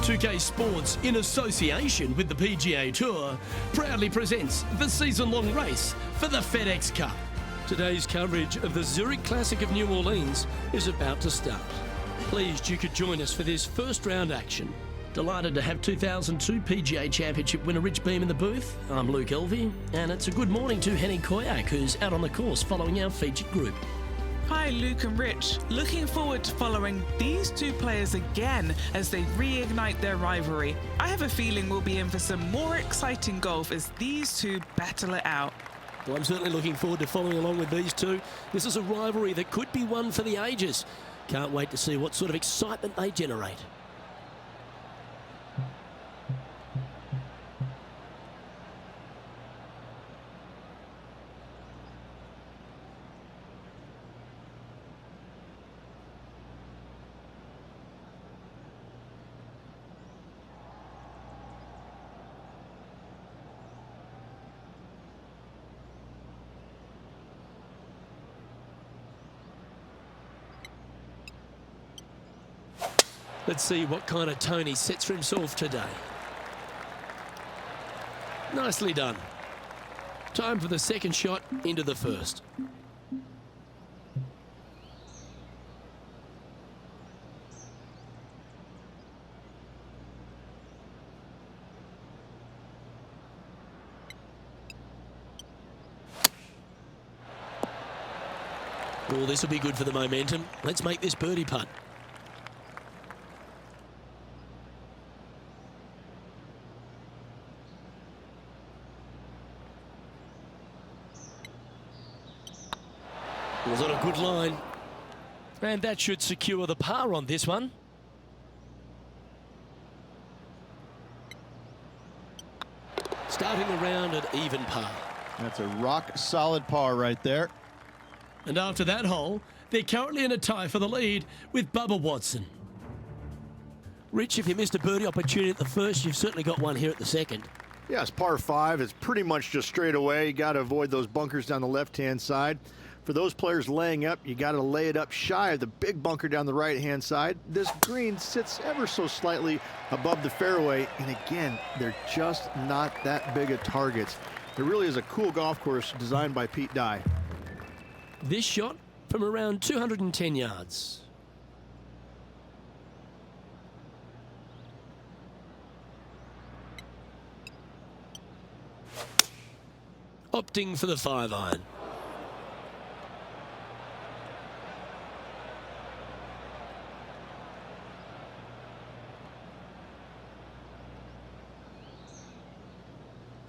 2K Sports, in association with the PGA Tour, proudly presents the season-long race for the FedEx Cup. Today's coverage of the Zurich Classic of New Orleans is about to start. Pleased you could join us for this first round action. Delighted to have 2002 PGA Championship winner Rich Beem in the booth. I'm Luke Elvey, and it's a good morning to Henny Koyak, who's out on the course following our featured group. Hi Luke and Rich, looking forward to following these two players again as they reignite their rivalry. I have a feeling we'll be in for some more exciting golf as these two battle it out. Well, I'm certainly looking forward to following along with these two. This is a rivalry that could be one for the ages. Can't wait to see what sort of excitement they generate. Let's see what kind of tone he sets for himself today. Nicely done. Time for the second shot into the first. Oh, this will be good for the momentum. Let's make this birdie putt. Was on a good line, and that should secure the par on this one. Starting the round at even par. That's a rock solid par right there. And after that hole, they're currently in a tie for the lead with Bubba Watson. Rich, if you missed a birdie opportunity at the first, you've certainly got one here at the second. Yeah, it's par 5. It's pretty much just straight away. You got to avoid those bunkers down the left-hand side. For those players laying up, you got to lay it up shy of the big bunker down the right-hand side. This green sits ever so slightly above the fairway, and again, they're just not that big of targets. It really is a cool golf course designed by Pete Dye. This shot from around 210 yards. Opting for the 5-iron.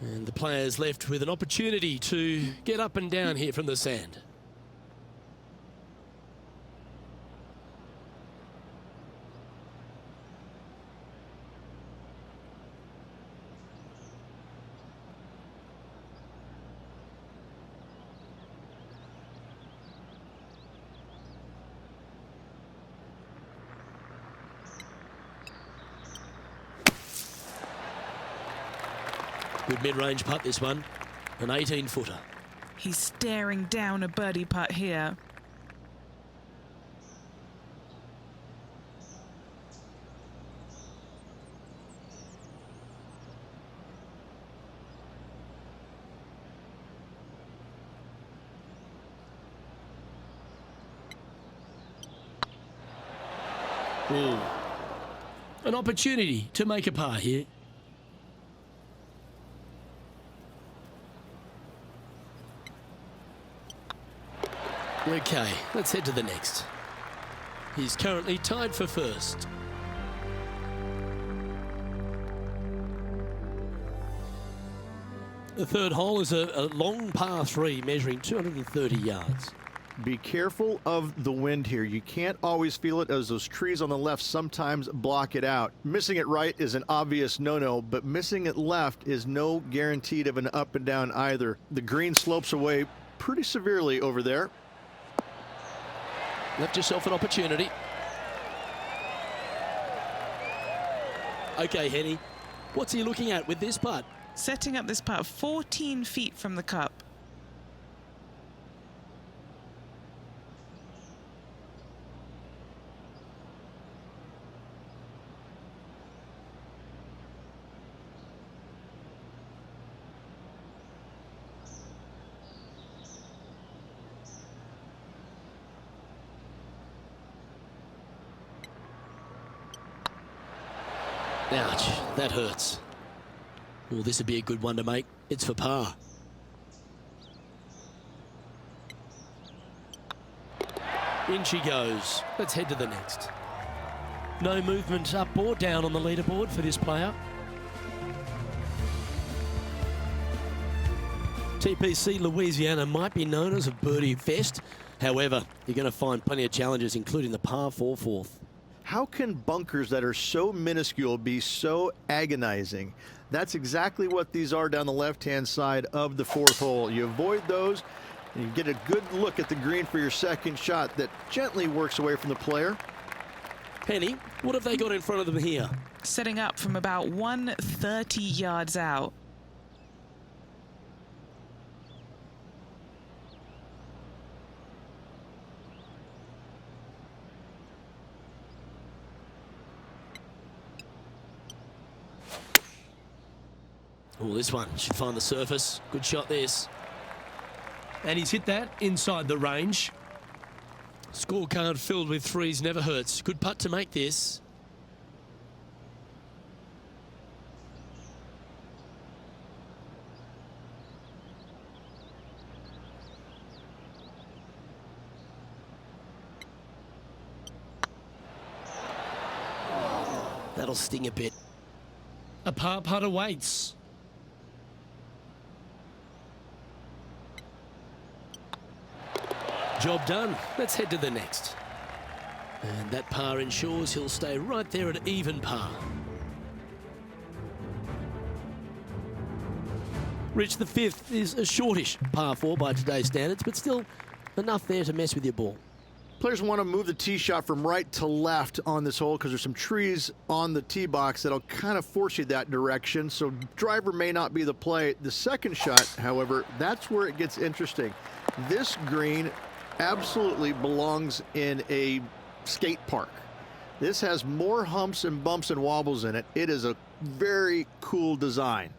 And the players left with an opportunity to get up and down here from the sand. Good mid-range putt, this one. An 18-footer. He's staring down a birdie putt here. Ooh. An opportunity to make a par here. Okay, let's head to the next. He's currently tied for first. The third hole is a long par 3 measuring 230 yards. Be careful of the wind here. You can't always feel it as those trees on the left sometimes block it out. Missing it right is an obvious no-no, but missing it left is no guaranteed of an up and down either. The green slopes away pretty severely over there. Left yourself an opportunity. Okay, Henny. What's he looking at with this putt? Setting up this putt 14 feet from the cup. Ouch, that hurts. Well, this would be a good one to make. It's for par. In she goes. Let's head to the next. No movement up or down on the leaderboard for this player. TPC Louisiana might be known as a birdie fest. However, you're going to find plenty of challenges, including the par 4 fourth. How can bunkers that are so minuscule be so agonizing? That's exactly what these are down the left-hand side of the fourth hole. You avoid those, and you get a good look at the green for your second shot that gently works away from the player. Penny, what have they got in front of them here? Setting up from about 130 yards out. Oh, this one should find the surface. Good shot, this. And he's hit that inside the range. Scorecard filled with threes never hurts. Good putt to make this. That'll sting a bit. A par putt awaits. Job done. Let's head to the next. And that par ensures he'll stay right there at even par. Rich, the fifth is a shortish par 4 by today's standards, but still enough there to mess with your ball. Players want to move the tee shot from right to left on this hole because there's some trees on the tee box that'll kind of force you that direction, so driver may not be the play. The second shot, however, that's where it gets interesting. This green absolutely belongs in a skate park. This has more humps and bumps and wobbles in it. It is a very cool design.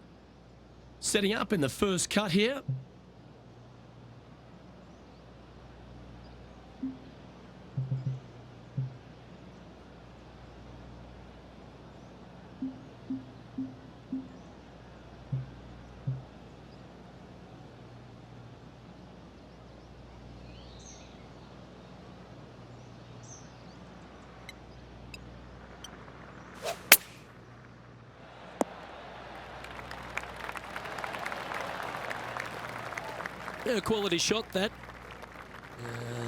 Setting up in the first cut here. Yeah, quality shot that.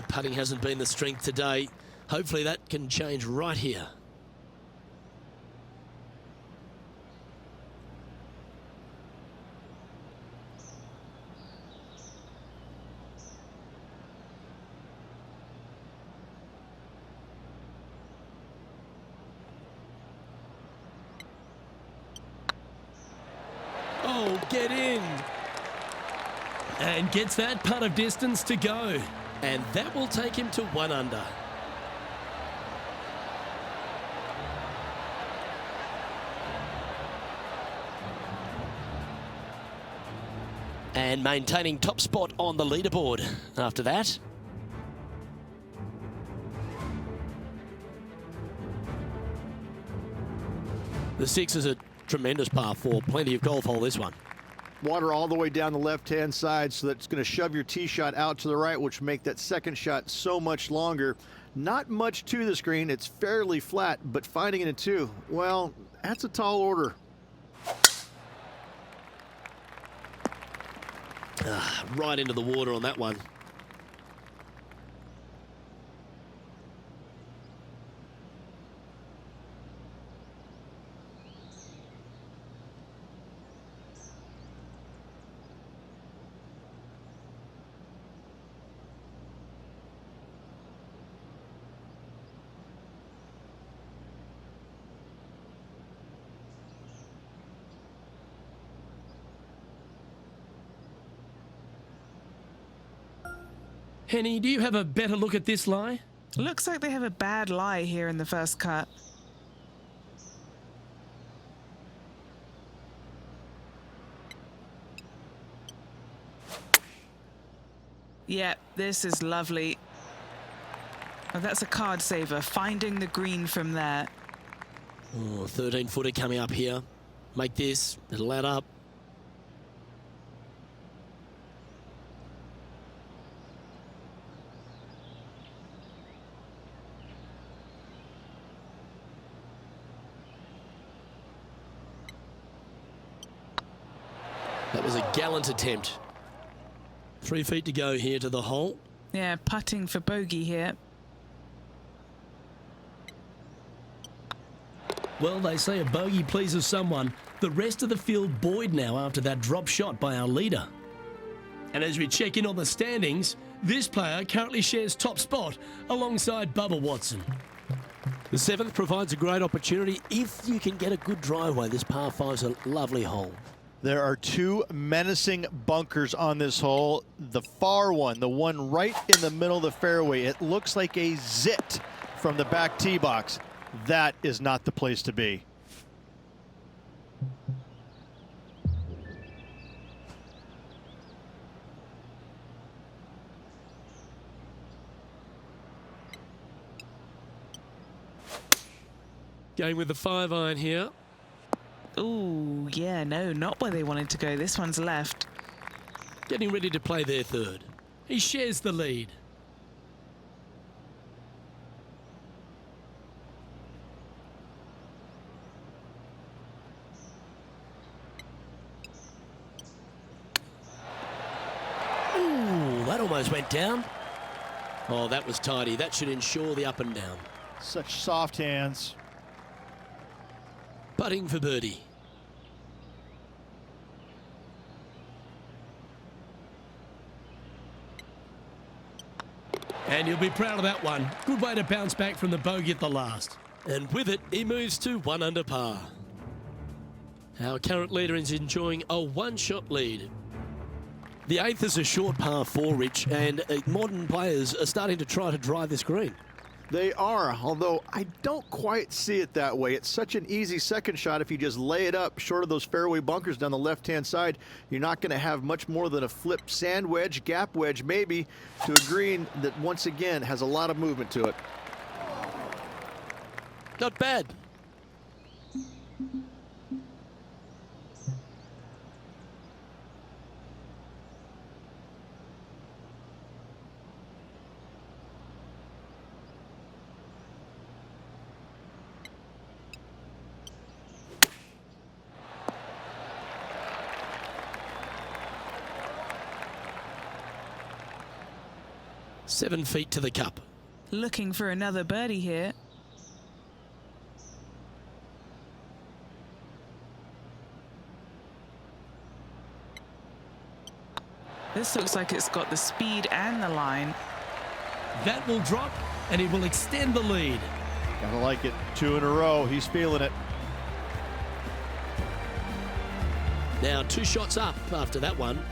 Putting hasn't been the strength today. Hopefully that can change right here. Oh, get in. And gets that putt of distance to go. And that will take him to 1 under. And maintaining top spot on the leaderboard after that. The 6 is a tremendous par 4. Plenty of golf hole, this one. Water all the way down the left-hand side, so that's going to shove your tee shot out to the right, which will make that second shot so much longer. Not much to this green. It's fairly flat, but finding it in 2, well, that's a tall order. Right into the water on that one. Henny, do you have a better look at this lie? Looks like they have a bad lie here in the first cut. Yep, this is lovely. Oh, that's a card saver, finding the green from there. Oh, 13-footer coming up here. Make this, it'll add up. That was a gallant attempt. 3 feet to go here to the hole. Yeah, putting for bogey here. Well, they say a bogey pleases someone. The rest of the field buoyed now after that drop shot by our leader. And as we check in on the standings, this player currently shares top spot alongside Bubba Watson. The 7th provides a great opportunity if you can get a good driveway. This par 5's a lovely hole. There are 2 menacing bunkers on this hole. The far one, the one right in the middle of the fairway, it looks like a zit from the back tee box. That is not the place to be. Going with the 5-iron here. Ooh, yeah, no, not where they wanted to go. This one's left. Getting ready to play their 3rd. He shares the lead. Ooh, that almost went down. Oh, that was tidy. That should ensure the up and down. Such soft hands. Putting for birdie. And he'll be proud of that one. Good way to bounce back from the bogey at the last. And with it, he moves to 1 under par. Our current leader is enjoying a 1-shot lead. The 8th is a short par 4, Rich, and modern players are starting to try to drive this green. They are, although I don't quite see it that way. It's such an easy second shot. If you just lay it up short of those fairway bunkers down the left-hand side, you're not going to have much more than a flip sand wedge, gap wedge maybe, to a green that once again has a lot of movement to it. Not bad. Seven feet to the cup. Looking for another birdie here. This looks like it's got the speed and the line. That will drop, and he will extend the lead. Gotta like it. 2 in a row. He's feeling it. Now 2 shots up after that one.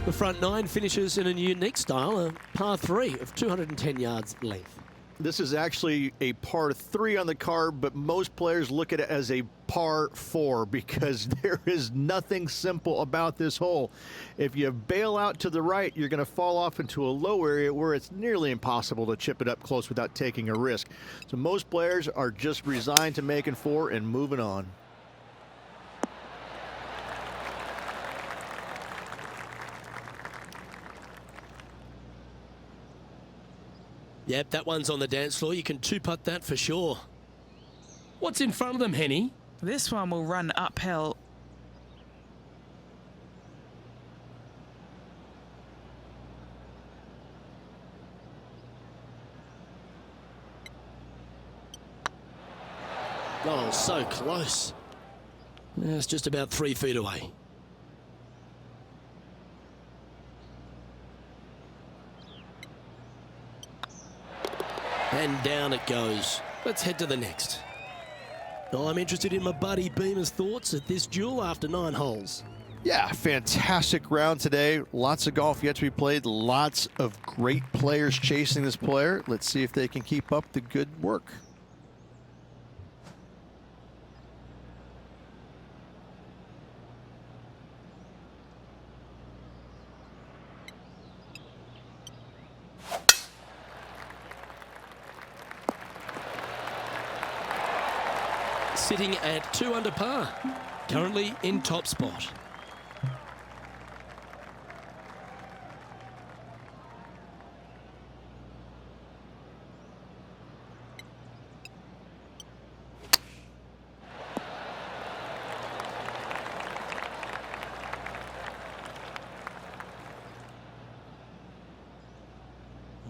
The front 9 finishes in a unique style, a par 3 of 210 yards length. This is actually a par 3 on the card, but most players look at it as a par 4 because there is nothing simple about this hole. If you bail out to the right, you're going to fall off into a low area where it's nearly impossible to chip it up close without taking a risk. So most players are just resigned to making 4 and moving on. Yep, that one's on the dance floor. You can 2-putt that for sure. What's in front of them, Henny? This one will run uphill. Oh, so close. It's just about 3 feet away. And down it goes. Let's head to the next. I'm interested in my buddy Beamer's thoughts at this duel after 9 holes. Yeah, fantastic round today. Lots of golf yet to be played. Lots of great players chasing this player. Let's see if they can keep up the good work. Sitting at 2 under par, currently in top spot.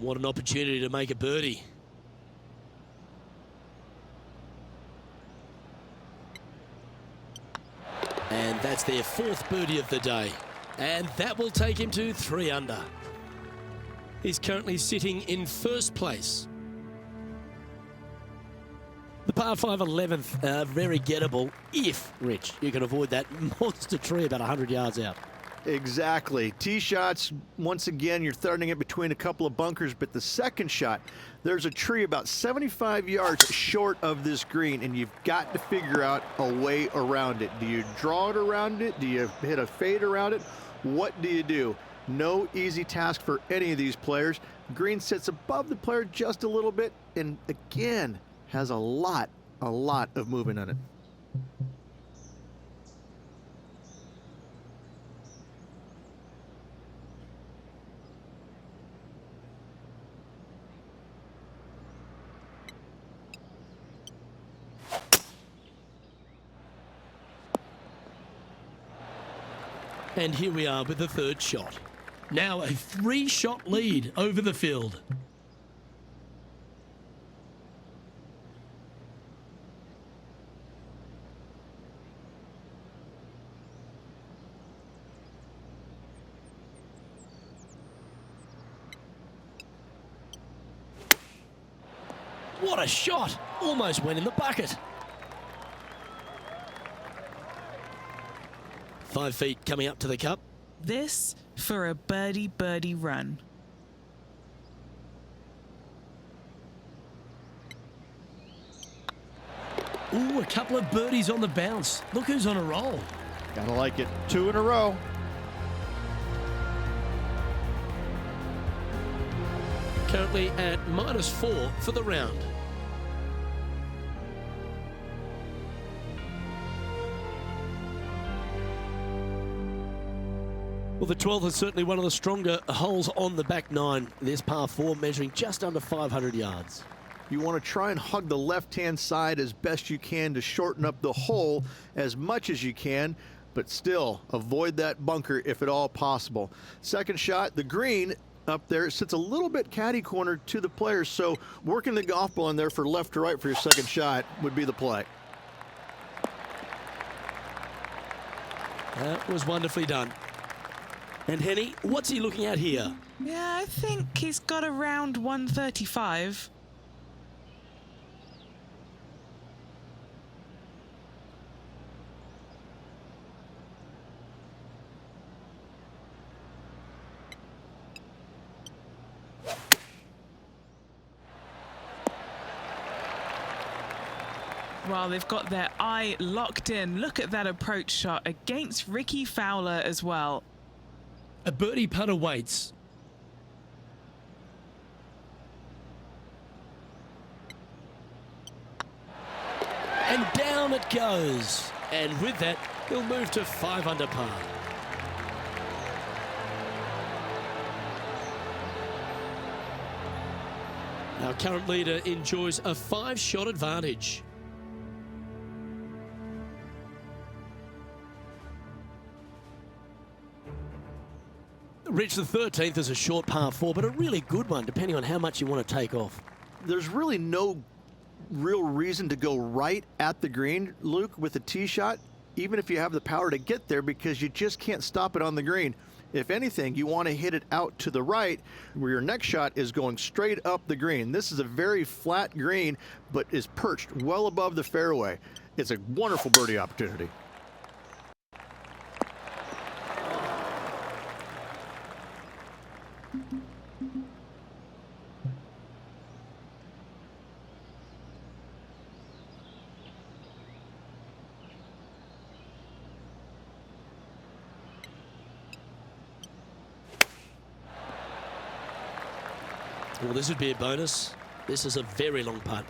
What an opportunity to make a birdie. And that's their 4th birdie of the day. And that will take him to 3 under. He's currently sitting in 1st place. The par 5 11th, very gettable if, Rich, you can avoid that monster tree about 100 yards out. Exactly. Tee shots, once again, you're throwing it between a couple of bunkers, but the second shot, there's a tree about 75 yards short of this green, and you've got to figure out a way around it. Do you draw it around it? Do you hit a fade around it? What do you do? No easy task for any of these players. Green sits above the player just a little bit, and again, has a lot of movement on it. And here we are with the 3rd shot. Now a 3-shot lead over the field. What a shot! Almost went in the bucket. 5 feet coming up to the cup. This for a birdie run. Ooh, a couple of birdies on the bounce. Look who's on a roll. Gotta like it. 2 in a row. Currently at -4 for the round. Well, the 12th is certainly one of the stronger holes on the back 9. This par 4 measuring just under 500 yards. You want to try and hug the left-hand side as best you can to shorten up the hole as much as you can, but still avoid that bunker if at all possible. Second shot, the green up there sits a little bit caddy corner to the players, so working the golf ball in there for left to right for your second shot would be the play. That was wonderfully done. And Henny, what's he looking at here? Yeah, I think he's got around 135. Well, they've got their eye locked in. Look at that approach shot against Ricky Fowler as well. A birdie putt awaits. And down it goes. And with that, he'll move to 5 under par. Our current leader enjoys a 5-shot advantage. Rich, the 13th is a short par 4, but a really good one, depending on how much you want to take off. There's really no real reason to go right at the green, Luke, with a tee shot, even if you have the power to get there, because you just can't stop it on the green. If anything, you want to hit it out to the right where your next shot is going straight up the green. This is a very flat green, but is perched well above the fairway. It's a wonderful birdie opportunity. Well, this would be a bonus. This is a very long putt.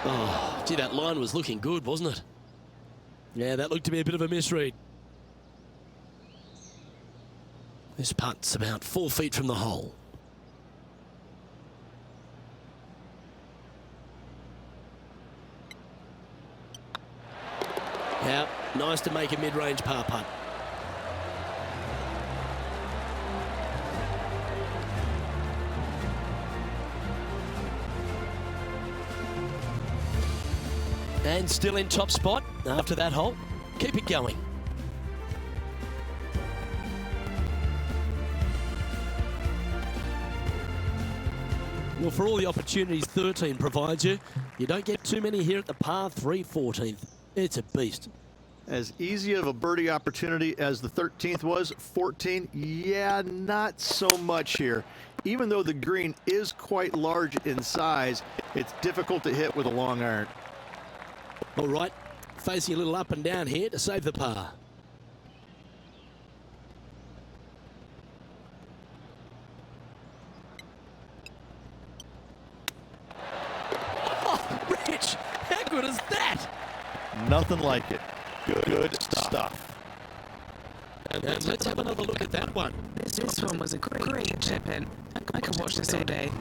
Oh, gee, that line was looking good, wasn't it? Yeah, that looked to be a bit of a misread. This putt's about 4 feet from the hole. Yeah, nice to make a mid-range par putt. And still in top spot after that hole. Keep it going. Well, for all the opportunities 13 provides you, you don't get too many here at the par 3 14th. It's a beast. As easy of a birdie opportunity as the 13th was, 14, yeah, not so much here. Even though the green is quite large in size, it's difficult to hit with a long iron. All right, facing a little up and down here to save the par. Oh, Rich, how good is that? Nothing like it. Good stuff. And let's have another look at that one. This one was a great chip in. I could watch this all day.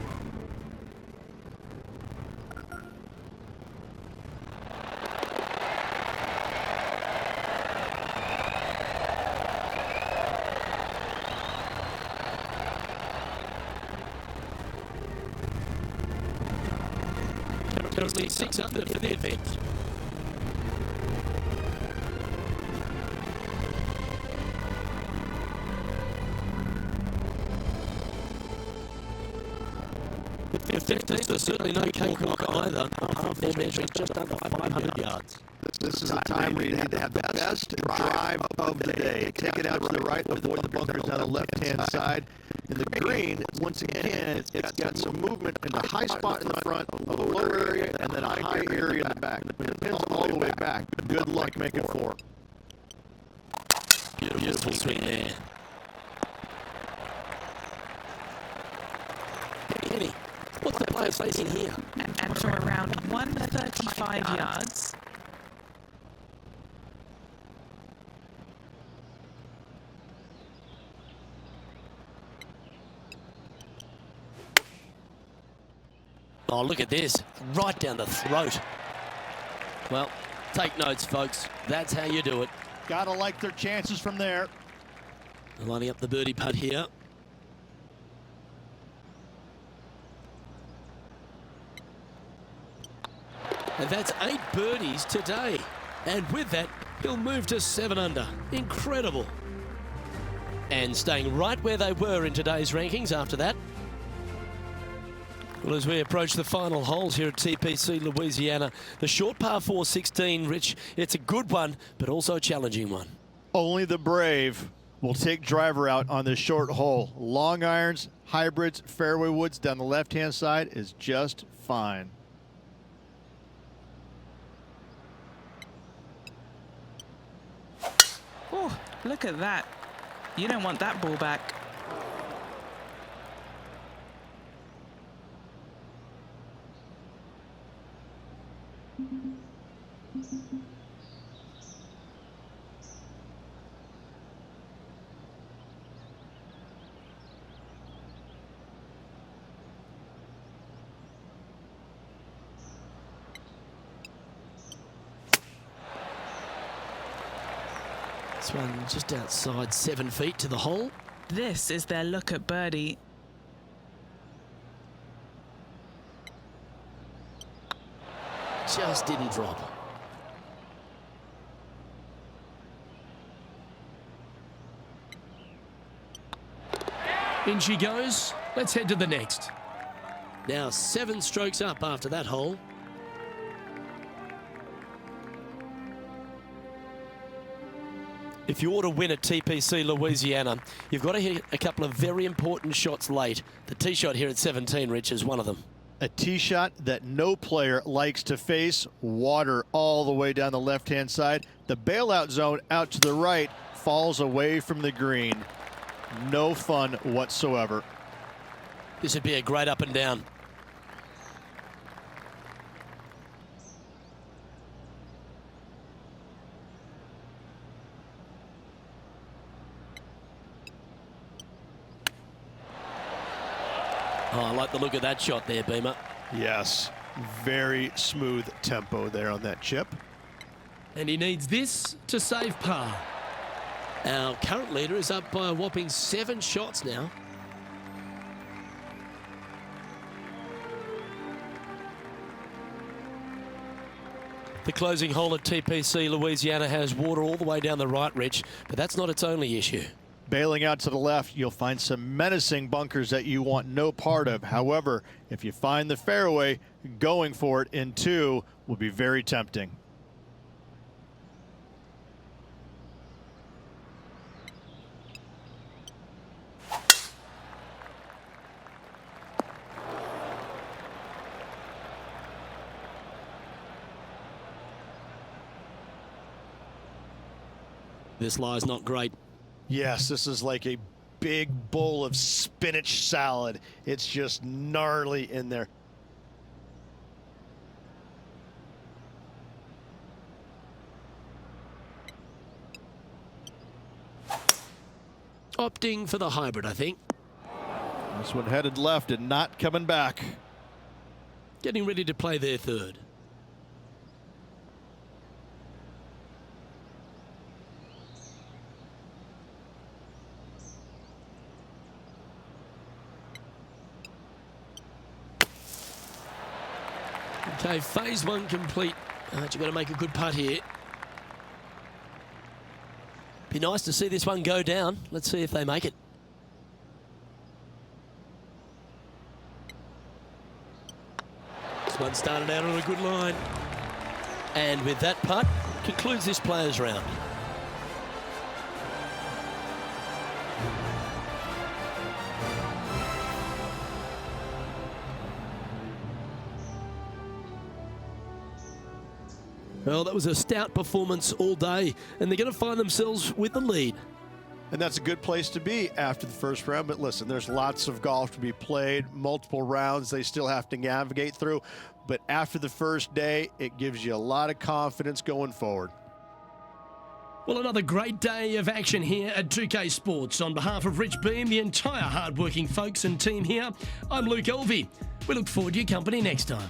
Currently 6 under for the event. The 15th is certainly no cakewalk either. They're measuring just under 500 yards. This is a time where you need to have the best drive of the day. Take it out to the right, avoid the bunkers on the left-hand side. And the green, once again, it's got some movement in the high spot in the front, a low area, and then a high area in the back. The pin's all the way back. Good luck making 4. Beautiful swing there. Kenny, what's the player facing here? And for around 135 yards. Oh, look at this. Right down the throat. Well, take notes, folks. That's how you do it. Gotta like their chances from there. Lining up the birdie putt here. And that's 8 birdies today. And with that, he'll move to 7 under. Incredible. And staying right where they were in today's rankings after that. Well, as we approach the final holes here at TPC Louisiana, the short par 4 16, Rich, it's a good one, but also a challenging one. Only the brave will take driver out on this short hole. Long irons, hybrids, fairway woods down the left-hand side is just fine. Oh, look at that. You don't want that ball back. This one just outside 7 feet to the hole. This is their look at birdie. Just didn't drop. In she goes. Let's head to the next. Now 7 strokes up after that hole. If you ought to win at TPC Louisiana, you've got to hit a couple of very important shots late. The tee shot here at 17, Rich, is one of them. A tee shot that no player likes to face. Water all the way down the left-hand side. The bailout zone out to the right falls away from the green. No fun whatsoever. This would be a great up and down. Oh, I like the look of that shot there, Beamer. Yes, very smooth tempo there on that chip. And he needs this to save par. Our current leader is up by a whopping 7 shots now. The closing hole at TPC Louisiana has water all the way down the right, Rich, but that's not its only issue. Bailing out to the left, you'll find some menacing bunkers that you want no part of. However, if you find the fairway, going for it in 2 will be very tempting. This lie's not great. Yes, this is like a big bowl of spinach salad. It's just gnarly in there. Opting for the hybrid, I think. This one headed left and not coming back. Getting ready to play their third. Okay, phase 1 complete. You've got to make a good putt here. Be nice to see this one go down. Let's see if they make it. This one started out on a good line. And with that putt, concludes this players' round. Well, that was a stout performance all day, and they're going to find themselves with the lead. And that's a good place to be after the first round. But listen, there's lots of golf to be played, multiple rounds they still have to navigate through. But after the first day, it gives you a lot of confidence going forward. Well, another great day of action here at 2K Sports. On behalf of Rich Beam, the entire hard-working folks and team here, I'm Luke Elvey. We look forward to your company next time.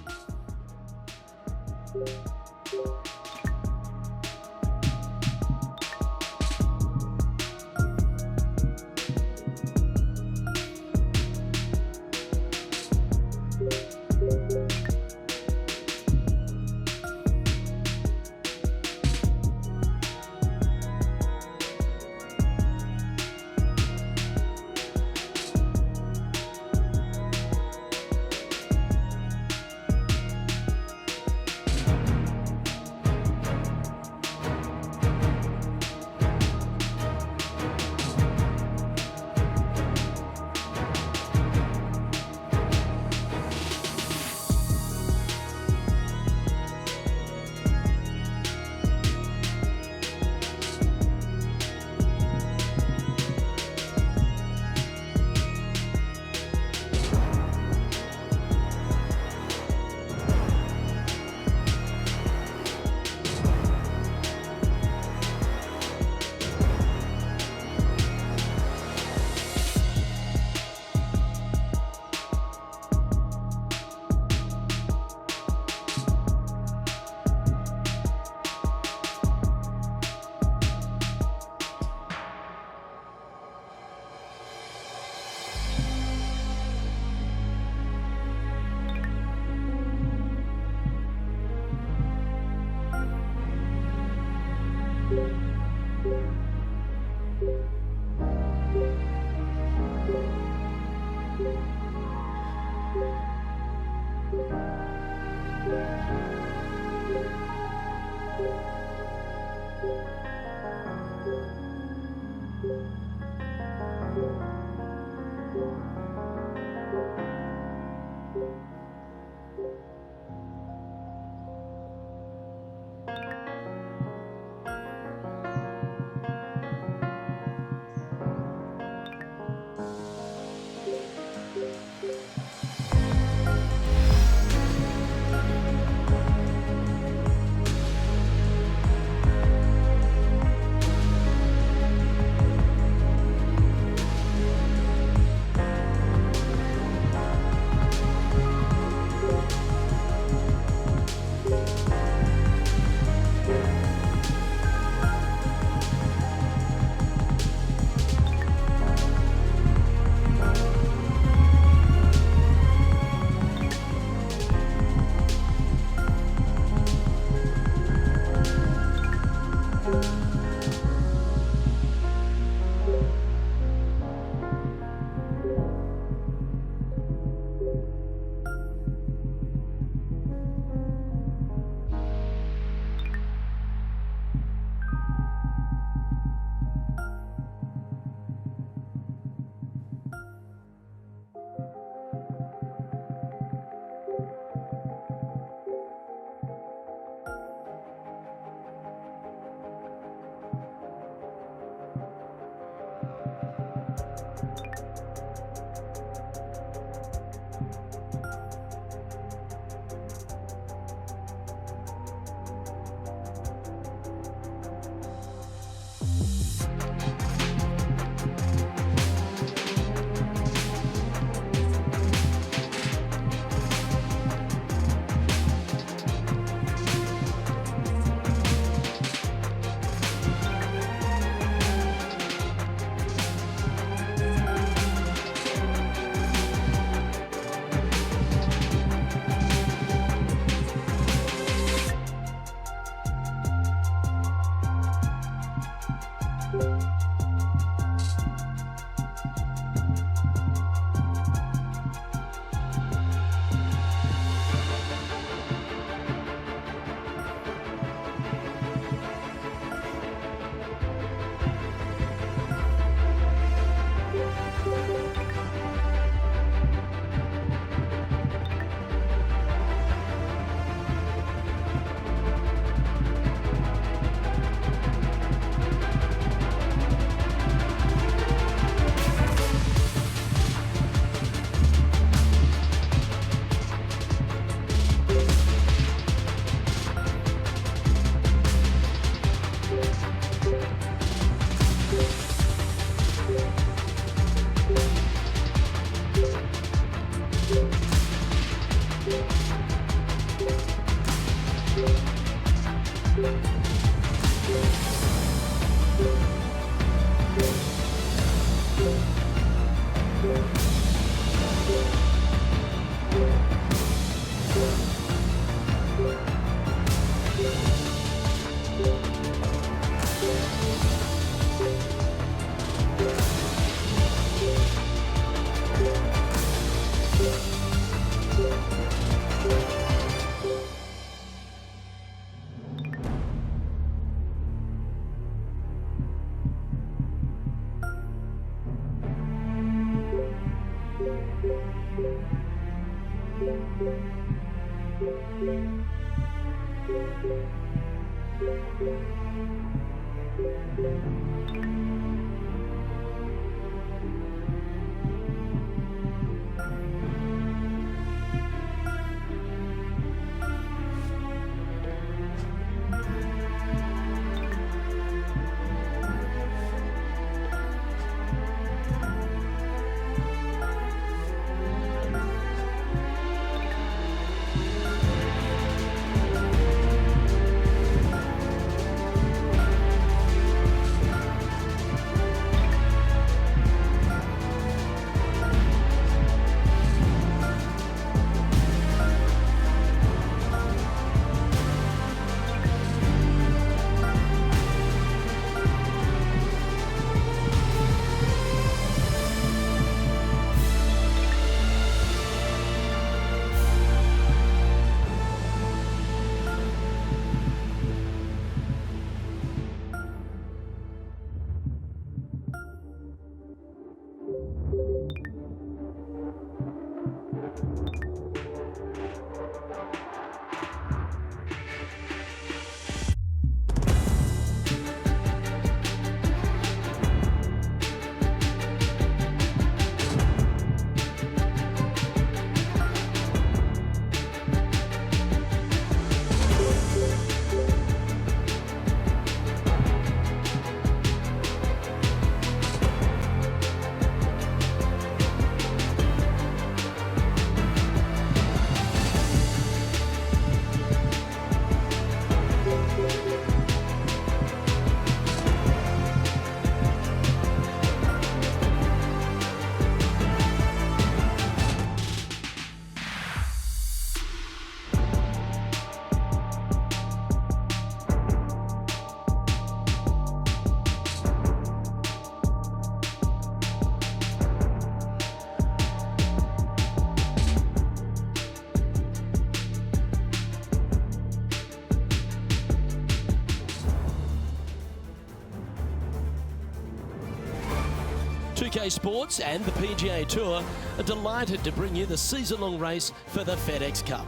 2K Sports and the PGA Tour are delighted to bring you the season-long race for the FedEx Cup.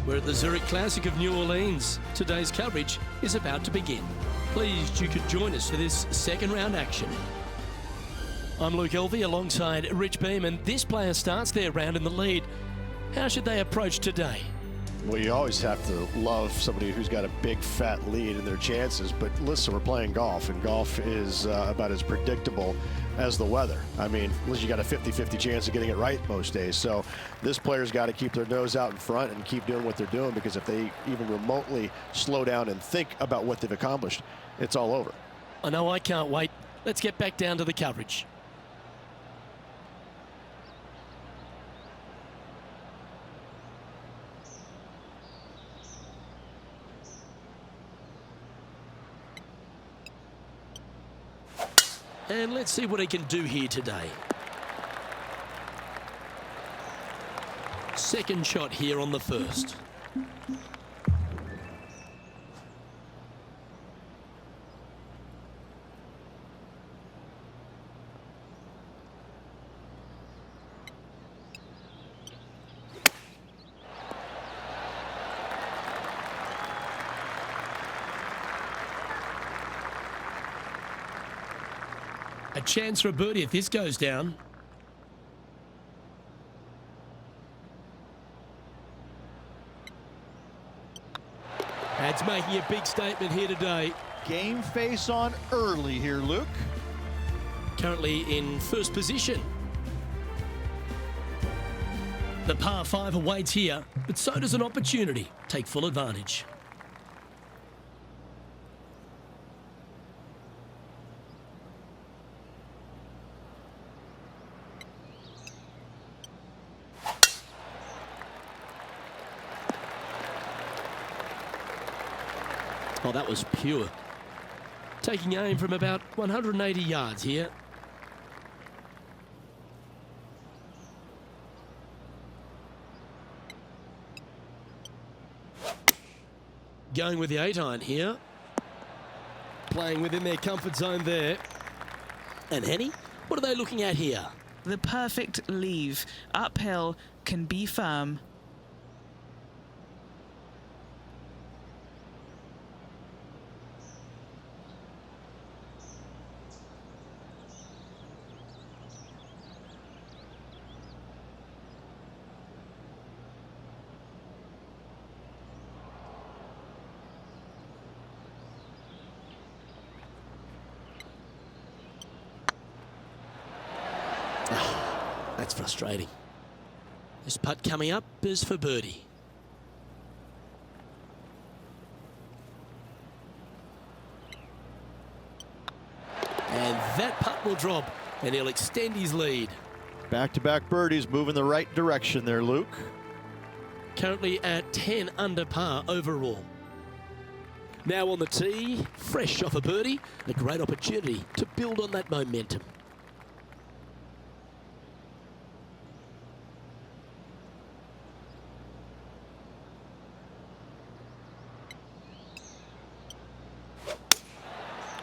We're at the Zurich Classic of New Orleans. Today's coverage is about to begin. Pleased you could join us for this second round action. I'm Luke Elvey alongside Rich Beam, and this player starts their round in the lead. How should they approach today? Well, you always have to love somebody who's got a big fat lead in their chances, but listen, we're playing golf, and golf is about as predictable as the weather. I mean, you got a 50-50 chance of getting it right most days, so this player's got to keep their nose out in front and keep doing what they're doing, because if they even remotely slow down and think about what they've accomplished, it's all over. I know I can't wait. Let's get back down to the coverage. And let's see what he can do here today. Second shot here on the first. A chance for a birdie if this goes down. That's making a big statement here today. Game face on early here, Luke. Currently in first position. The par 5 awaits here, but so does an opportunity. Take full advantage. Oh, that was pure. Taking aim from about 180 yards here. Going with the 8-iron here. Playing within their comfort zone there. And Henny, what are they looking at here? The perfect leave. Uphill, can be firm. That's frustrating. This putt coming up is for birdie. And that putt will drop, and he'll extend his lead. Back-to-back birdies moving the right direction there, Luke. Currently at 10 under par overall. Now on the tee, fresh off a birdie, a great opportunity to build on that momentum.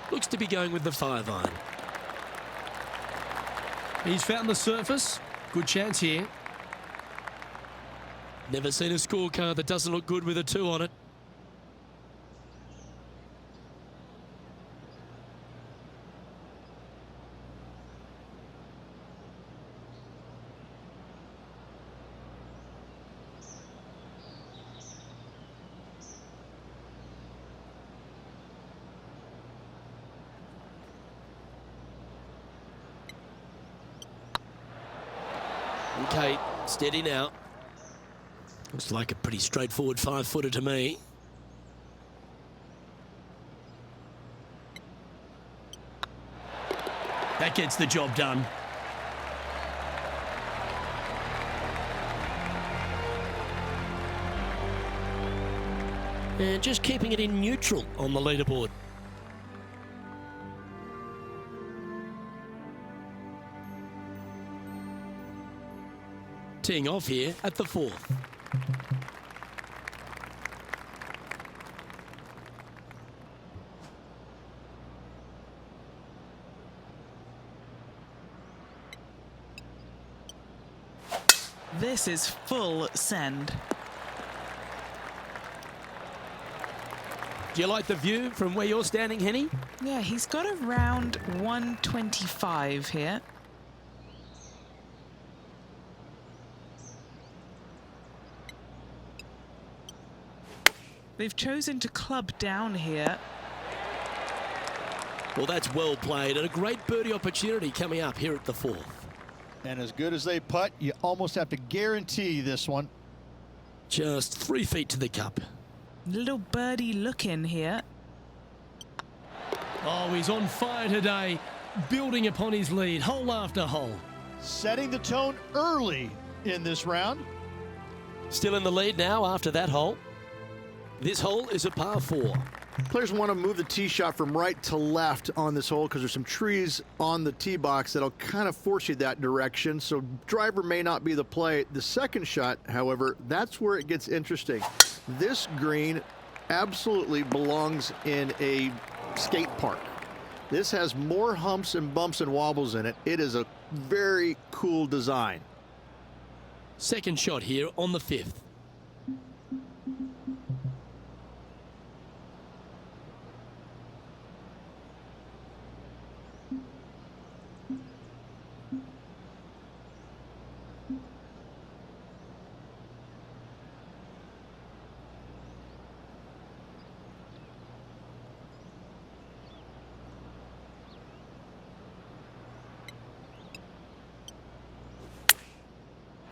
Looks to be going with the 5-iron. He's found the surface. Good chance here. Never seen a scorecard that doesn't look good with a 2 on it. Okay, steady now. Looks like a pretty straightforward 5-footer to me. That gets the job done. And just keeping it in neutral on the leaderboard. Teeing off here at the 4th. This is full send. Do you like the view from where you're standing, Henny? Yeah, he's got around 125 here. They've chosen to club down here. Well, that's well played and a great birdie opportunity coming up here at the 4th. And as good as they putt, you almost have to guarantee this one. Just 3 feet to the cup. Little birdie look in here. Oh, he's on fire today, building upon his lead, hole after hole. Setting the tone early in this round. Still in the lead now after that hole. This hole is a par 4. Players want to move the tee shot from right to left on this hole because there's some trees on the tee box that'll kind of force you that direction. So driver may not be the play. The second shot, however, that's where it gets interesting. This green absolutely belongs in a skate park. This has more humps and bumps and wobbles in it. It is a very cool design. Second shot here on the 5th.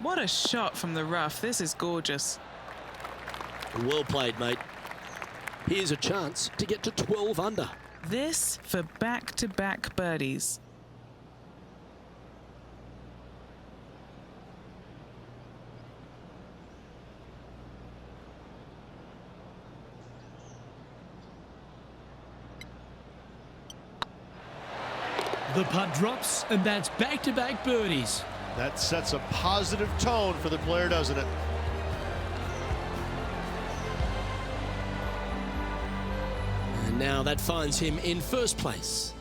What a shot from the rough. This is gorgeous. Well played, mate. Here's a chance to get to 12 under. This for back-to-back birdies. The putt drops, and that's back-to-back birdies. That sets a positive tone for the player, doesn't it? And now that finds him in first place.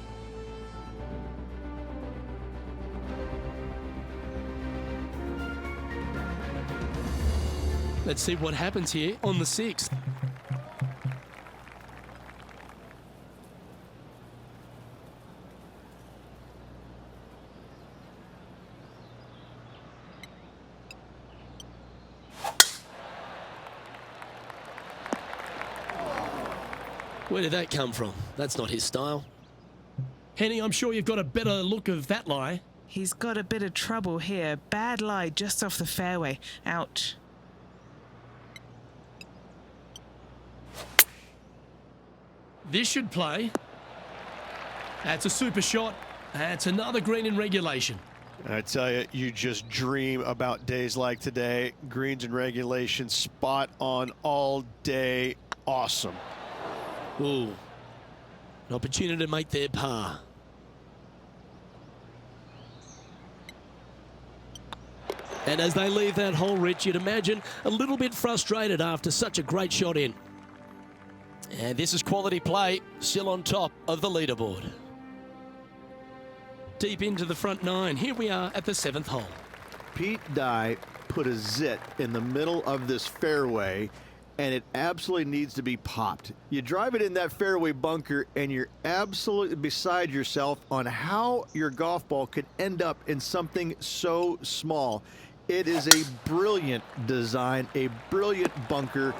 Let's see what happens here on the 6th. Where did that come from? That's not his style. Henny, I'm sure you've got a better look of that lie. He's got a bit of trouble here. Bad lie just off the fairway. Ouch. This should play. That's a super shot. That's another green in regulation. I tell you, you just dream about days like today. Greens in regulation, spot on all day. Awesome. Ooh. An opportunity to make their par. And as they leave that hole, Rich, you'd imagine a little bit frustrated after such a great shot in. And this is quality play, still on top of the leaderboard. Deep into the front 9. Here we are at the 7th hole. Pete Dye put a zit in the middle of this fairway, and it absolutely needs to be popped. You drive it in that fairway bunker, and you're absolutely beside yourself on how your golf ball could end up in something so small. It is a brilliant design, a brilliant bunker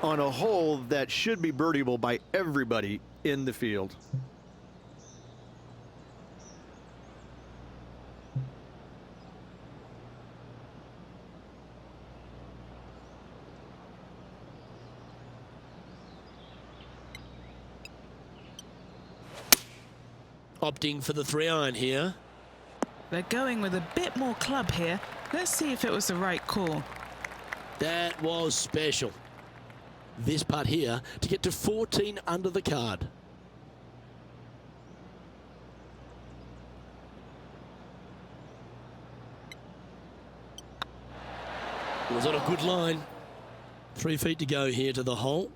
on a hole that should be birdieable by everybody in the field. Opting for the 3-iron here. They're going with a bit more club here. Let's see if it was the right call. That was special. This putt here to get to 14 under the card. It was on a good line. 3 feet to go here to the hole.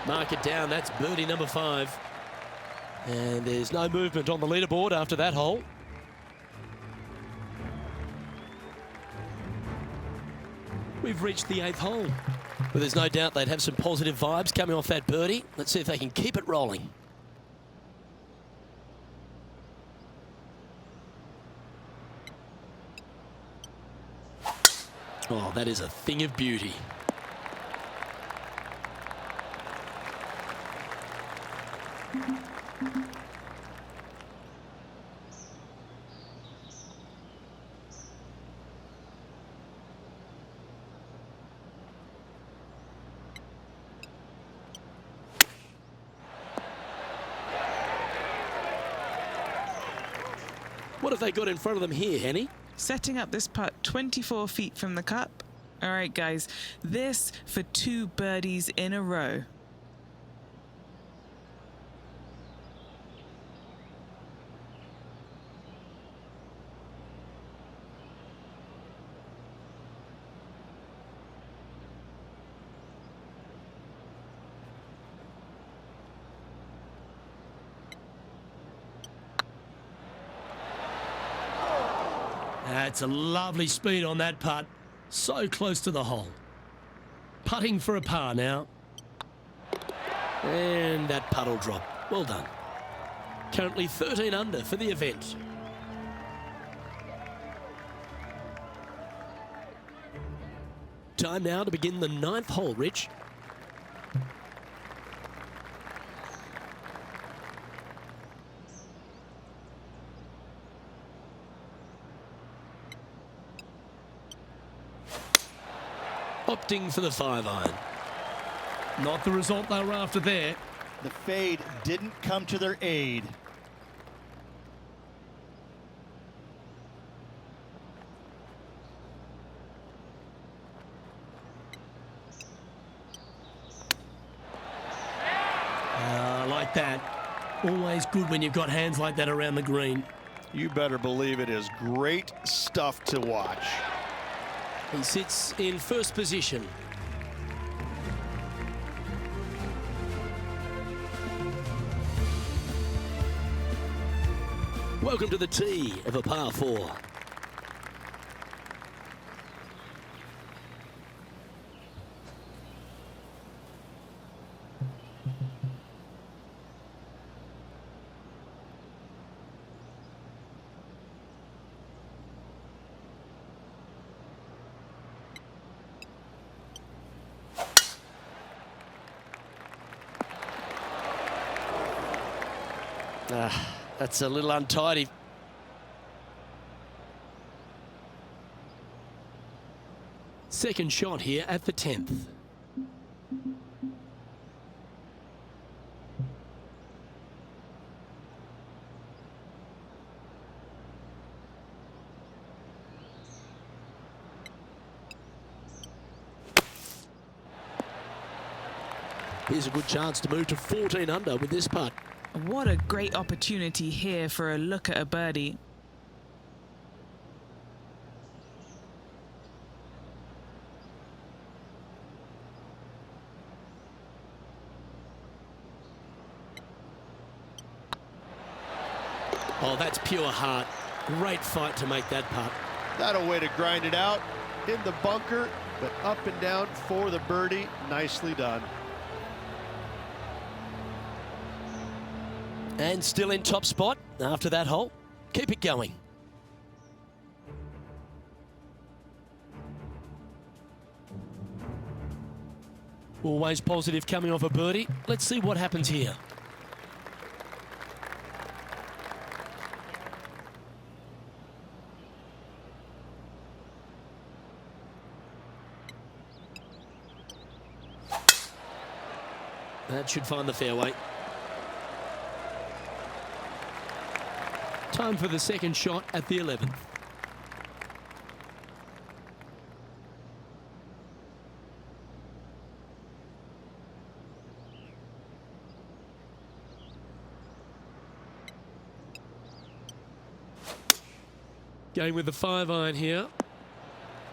Mark it down. That's birdie number 5. And there's no movement on the leaderboard after that hole. We've reached the 8th hole. Well, there's no doubt they'd have some positive vibes coming off that birdie. Let's see if they can keep it rolling. Oh, that is a thing of beauty. What have they got in front of them here, Henny? Setting up this putt 24 feet from the cup. All right, guys, this for 2 birdies in a row. That's a lovely speed on that putt. So close to the hole. Putting for a par now. And that putt will drop. Well done. Currently 13 under for the event. Time now to begin the 9th hole, Rich. Opting for the 5-iron. Not the result they were after there. The fade didn't come to their aid. Like that. Always good when you've got hands like that around the green. You better believe it is great stuff to watch. He sits in first position. Welcome to the tee of a par 4. That's a little untidy. Second shot here at the 10th. Here's a good chance to move to 14 under with this putt. What a great opportunity here for a look at a birdie. Oh, that's pure heart. Great fight to make that putt. That a way to grind it out in the bunker, but up and down for the birdie. Nicely done. And still in top spot after that hole. Keep it going. Always positive coming off a birdie. Let's see what happens here. That should find the fairway. Time for the second shot at the 11th. Going with the 5-iron here.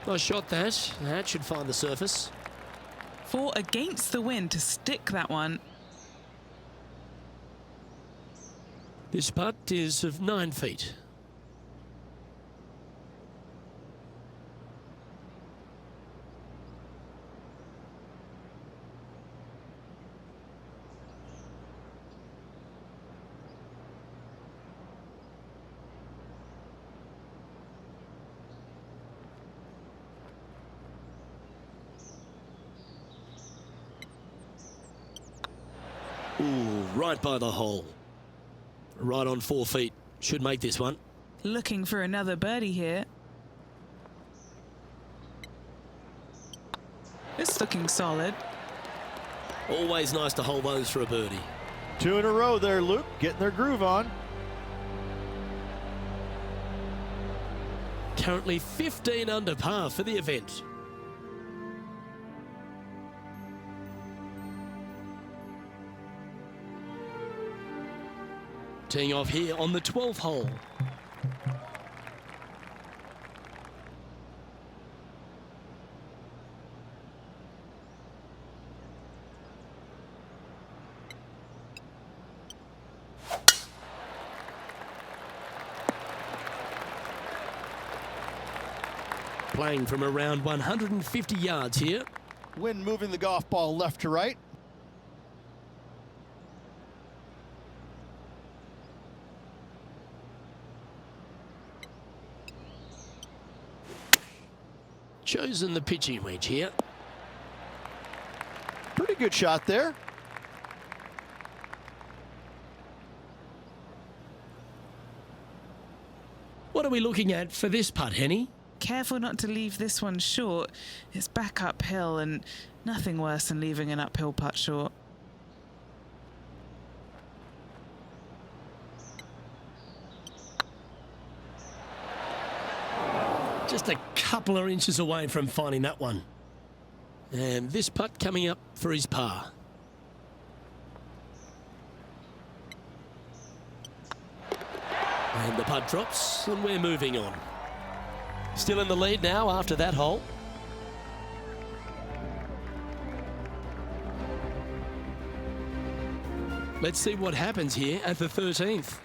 Nice shot that. That should find the surface. 4 against the wind to stick that one. This putt is of 9 feet. Ooh, right by the hole. Right on 4 feet. Should make this one. Looking for another birdie here. It's looking solid. Always nice to hold those for a birdie. 2 in a row there, Luke, getting their groove on. Currently 15 under par for the event. Teeing off here on the 12th hole. Playing from around 150 yards here. Wind moving the golf ball left to right. Chosen the pitching wedge here. Pretty good shot there. What are we looking at for this putt, Henny? Careful not to leave this one short. It's back uphill and nothing worse than leaving an uphill putt short. Just a couple of inches away from finding that one. And this putt coming up for his par. And the putt drops and we're moving on. Still in the lead now after that hole. Let's see what happens here at the 13th.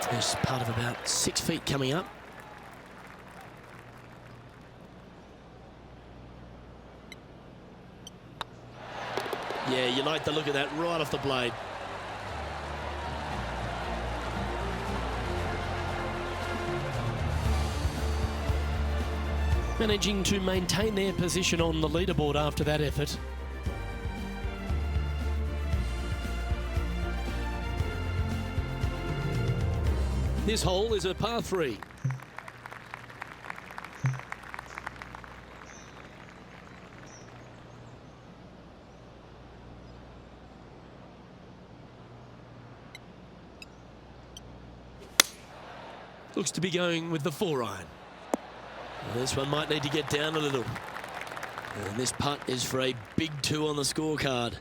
There's part of about 6 feet coming up. Yeah, you like the look of that right off the blade. Managing to maintain their position on the leaderboard after that effort. This hole is a par 3. Looks to be going with the 4-iron. This one might need to get down a little. And this putt is for a big 2 on the scorecard.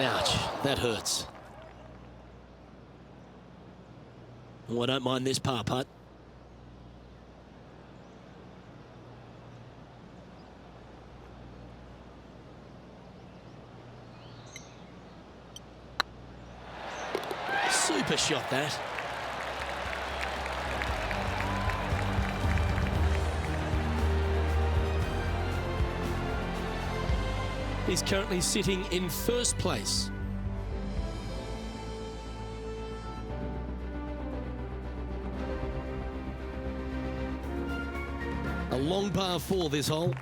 Ouch, that hurts. Oh, I don't mind this par putt. Super shot that. He's currently sitting in first place. A long par 4 this hole.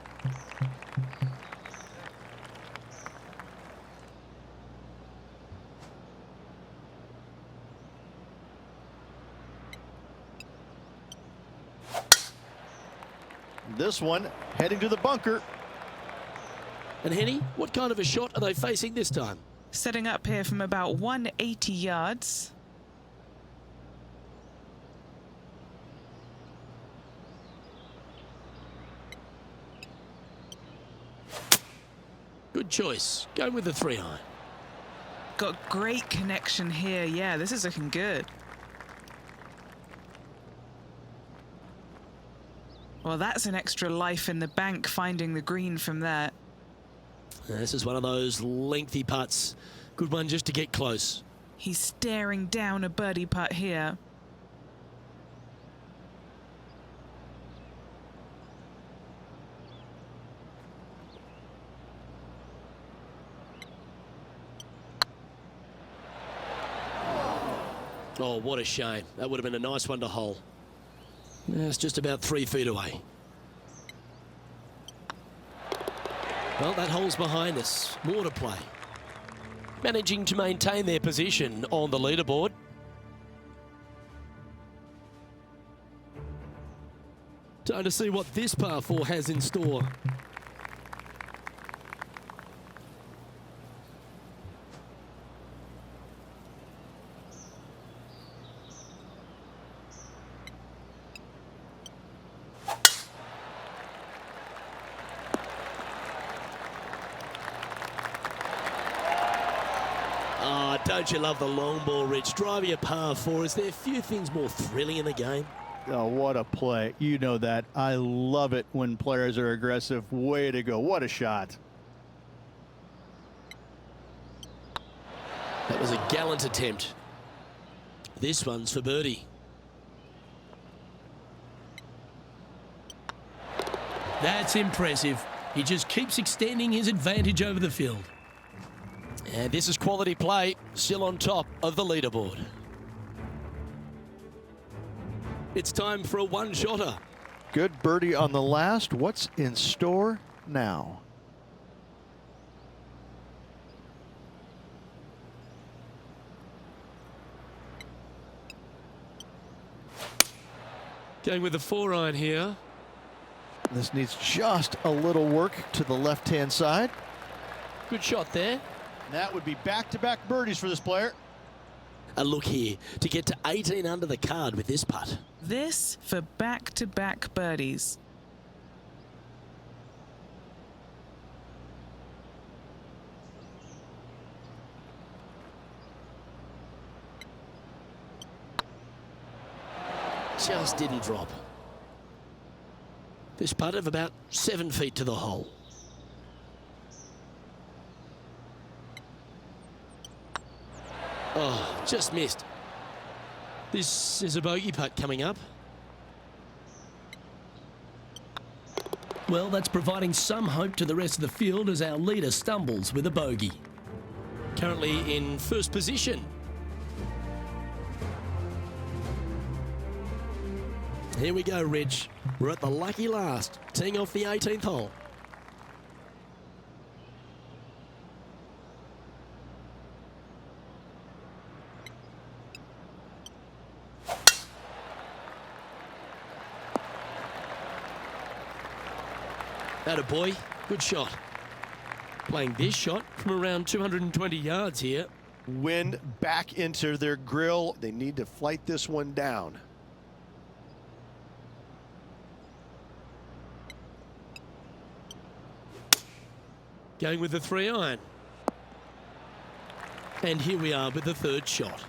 This one heading to the bunker. And Henny, what kind of a shot are they facing this time? Setting up here from about 180 yards. Good choice. Go with the 3-iron. Got great connection here. Yeah, this is looking good. Well, that's an extra life in the bank finding the green from there. This is one of those lengthy putts. Good one just to get close. He's staring down a birdie putt here. Oh, what a shame. That would have been a nice one to hole. It's just about 3 feet away. Well, that hole's behind us. More to play. Managing to maintain their position on the leaderboard. Time to see what this par 4 has in store. Oh, don't you love the long ball, Rich? Driving a par 4. Is there a few things more thrilling in the game? Oh, what a play. You know that. I love it when players are aggressive. Way to go. What a shot. That was a gallant attempt. This one's for birdie. That's impressive. He just keeps extending his advantage over the field. And this is quality play, still on top of the leaderboard. It's time for a one-shotter. Good birdie on the last. What's in store now? Going with the 4-iron here. This needs just a little work to the left-hand side. Good shot there. That would be back-to-back birdies for this player. A look here to get to 18 under the card with this putt. This for back-to-back birdies. Just didn't drop. This putt of about 7 feet to the hole. Oh, just missed. This is a bogey putt coming up. Well, that's providing some hope to the rest of the field as our leader stumbles with a bogey. Currently in first position. Here we go, Rich. We're at the lucky last, teeing off the 18th hole. Atta boy, good shot. Playing this shot from around 220 yards here. Wind back into their grill. They need to flight this one down. Going with the 3-iron. And here we are with the third shot.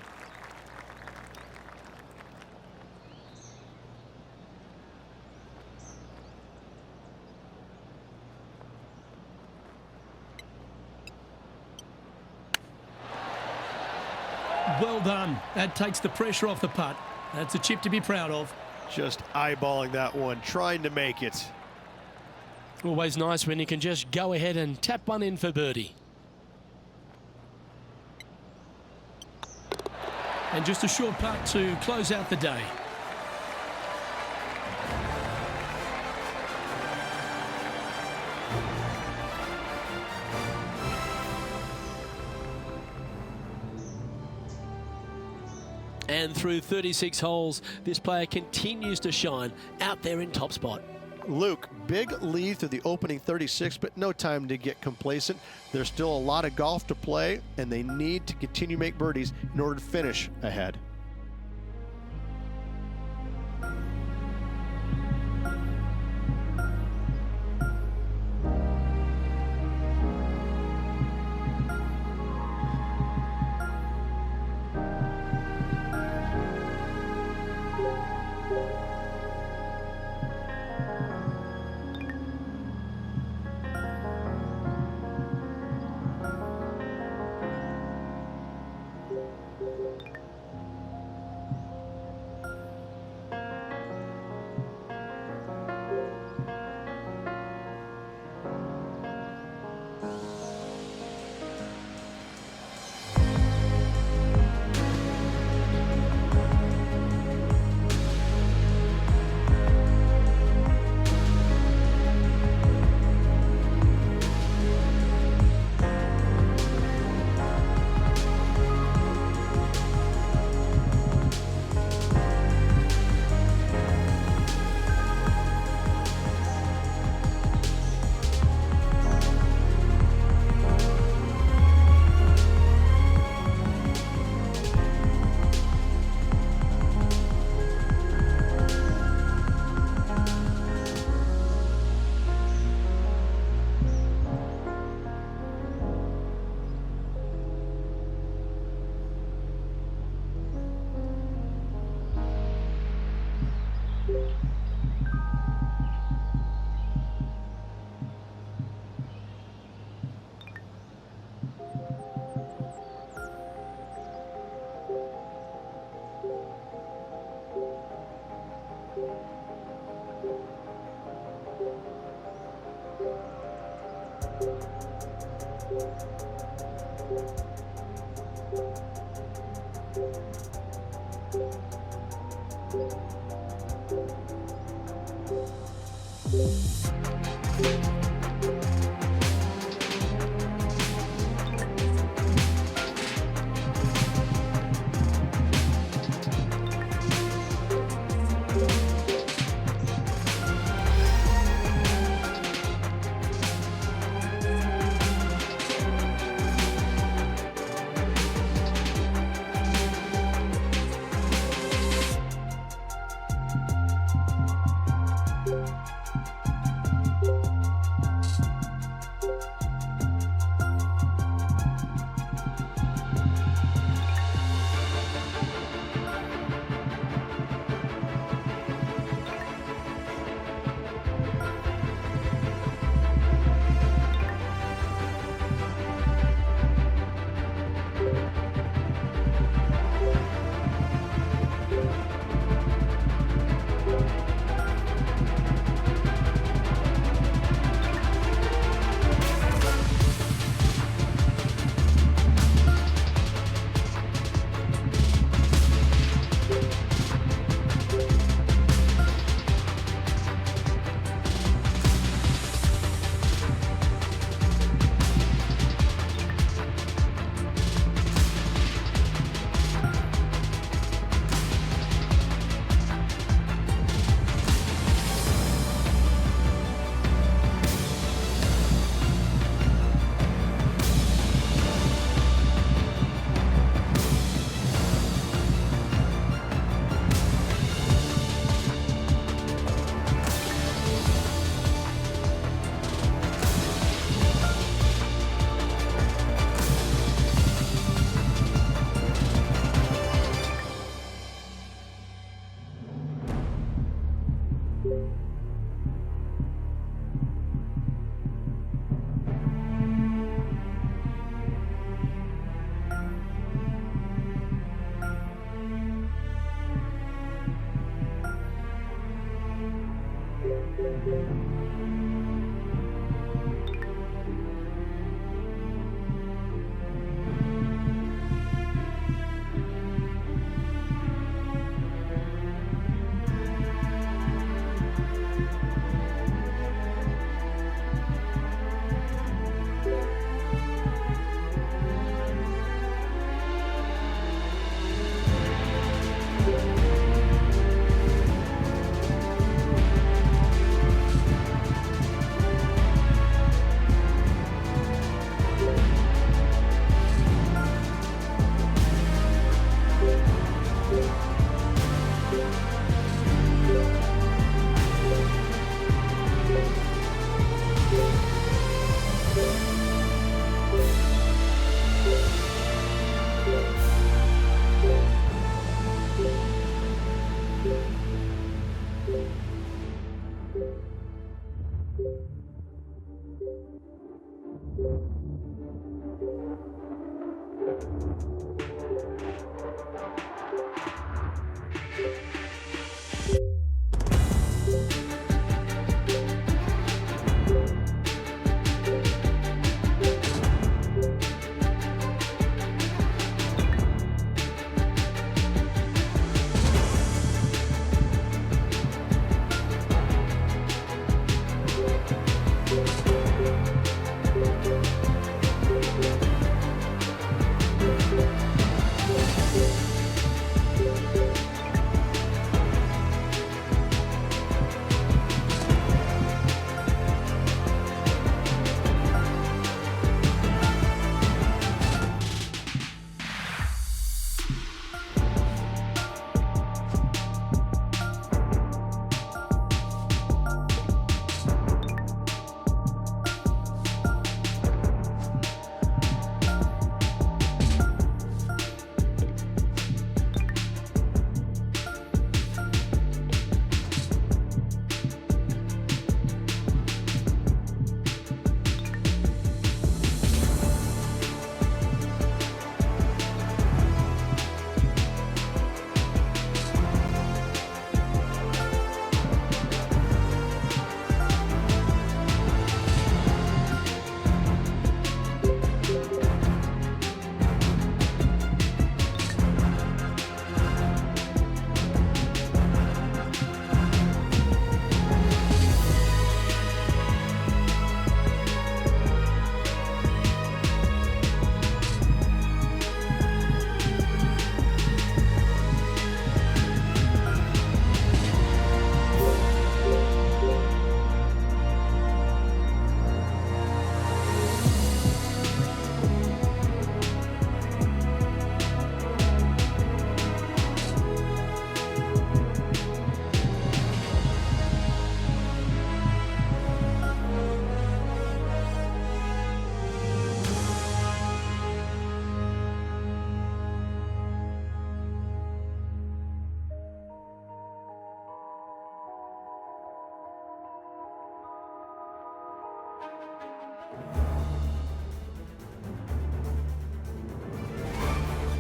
Well done. That takes the pressure off the putt. That's a chip to be proud of. Just eyeballing that one, trying to make it. Always nice when you can just go ahead and tap one in for birdie. And just a short putt to close out the day. And through 36 holes, this player continues to shine out there in top spot. Luke, big lead through the opening 36, but no time to get complacent. There's still a lot of golf to play, and they need to continue to make birdies in order to finish ahead.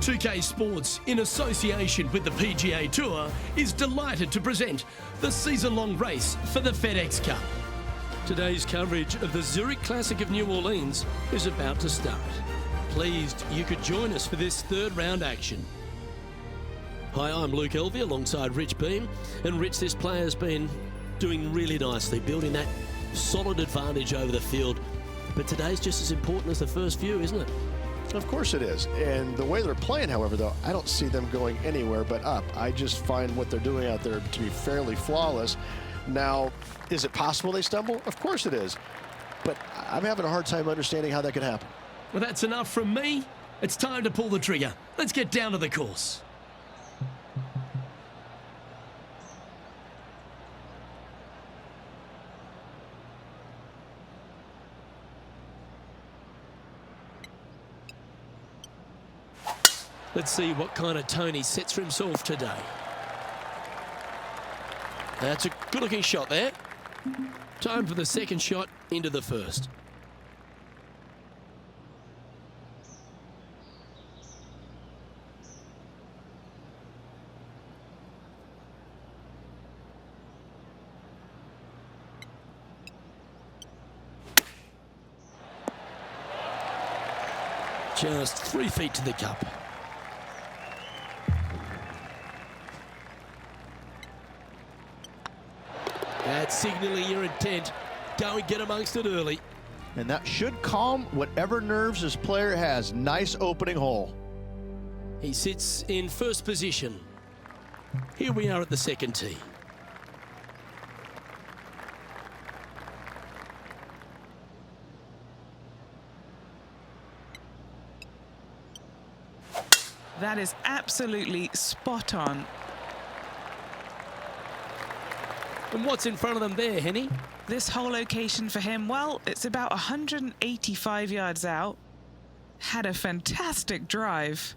2K Sports, in association with the PGA Tour, is delighted to present the season-long race for the FedEx Cup. Today's coverage of the Zurich Classic of New Orleans is about to start. Pleased you could join us for this third round action. Hi, I'm Luke Elvey alongside Rich Beam. And Rich, this player's been doing really nicely, building that solid advantage over the field. But today's just as important as the first few, isn't it? Of course it is. And the way they're playing, however, though, I don't see them going anywhere but up. I just find what they're doing out there to be fairly flawless. Now, is it possible they stumble? Of course it is. But I'm having a hard time understanding how that could happen. Well, that's enough from me. It's time to pull the trigger. Let's get down to the course. Let's see what kind of tone he sets for himself today. That's a good-looking shot there. Time for the second shot into the first. Just 3 feet to the cup. That's signalling your intent. Go and get amongst it early. And that should calm whatever nerves this player has. Nice opening hole. He sits in first position. Here we are at the second tee. That is absolutely spot on. And what's in front of them there, Henny? This whole location for him, well, it's about 185 yards out. Had a fantastic drive.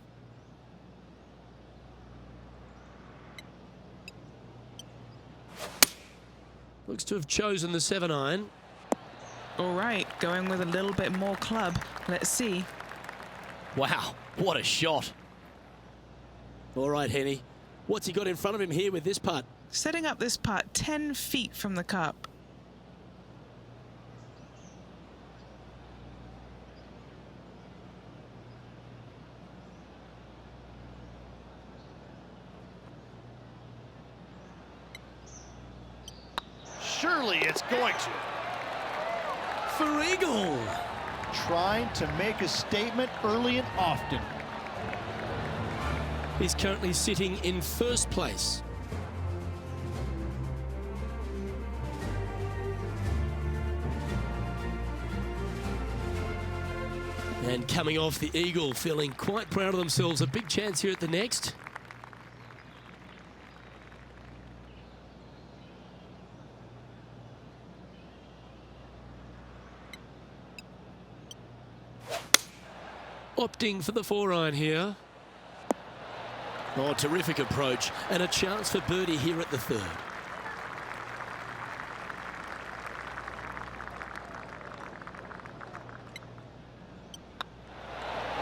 Looks to have chosen the 7-iron. All right, going with a little bit more club. Let's see. Wow, what a shot. All right, Henny. What's he got in front of him here with this putt? Setting up this putt 10 feet from the cup. Surely it's going to. For eagle. Trying to make a statement early and often. He's currently sitting in first place. And coming off the eagle, feeling quite proud of themselves. A big chance here at the next. Opting for the 4-iron here. Oh, terrific approach, and a chance for birdie here at the third.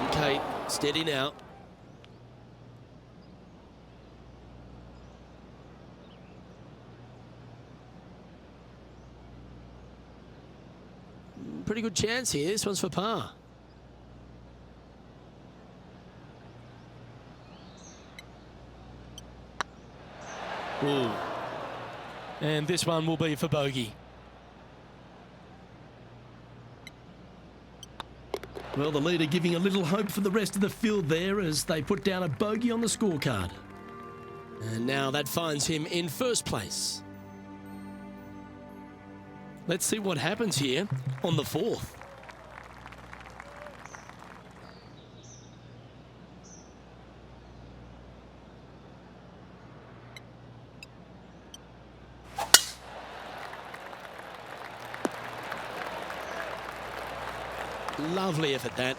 Okay, steady now. Pretty good chance here. This one's for par. Ooh. And this one will be for bogey. Well, the leader giving a little hope for the rest of the field there as they put down a bogey on the scorecard. And now that finds him in first place. Let's see what happens here on the fourth. Lovely effort, that.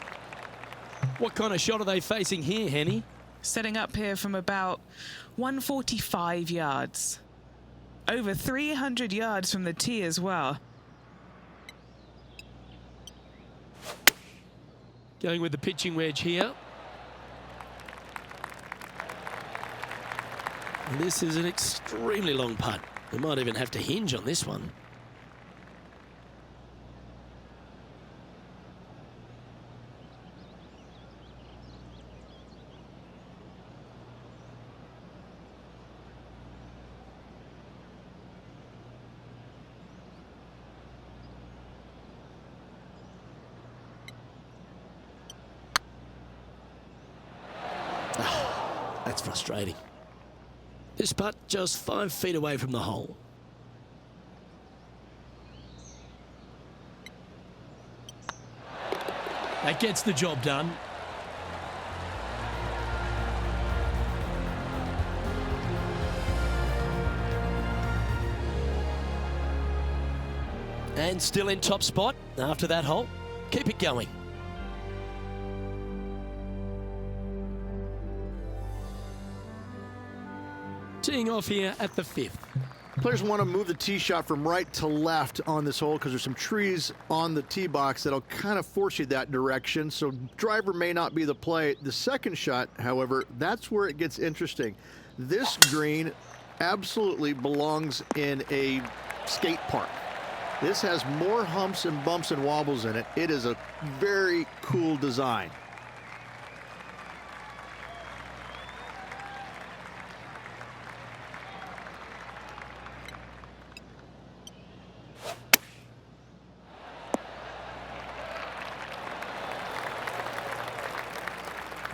What kind of shot are they facing here, Henny? Setting up here from about 145 yards. Over 300 yards from the tee as well. Going with the pitching wedge here. And this is an extremely long putt. We might even have to hinge on this one. That's frustrating. This putt just 5 feet away from the hole. That gets the job done. And still in top spot after that hole. Keep it going. Teeing off here at the 5th. Players want to move the tee shot from right to left on this hole because there's some trees on the tee box that'll kind of force you that direction. So driver may not be the play. The second shot, however, that's where it gets interesting. This green absolutely belongs in a skate park. This has more humps and bumps and wobbles in it. It is a very cool design.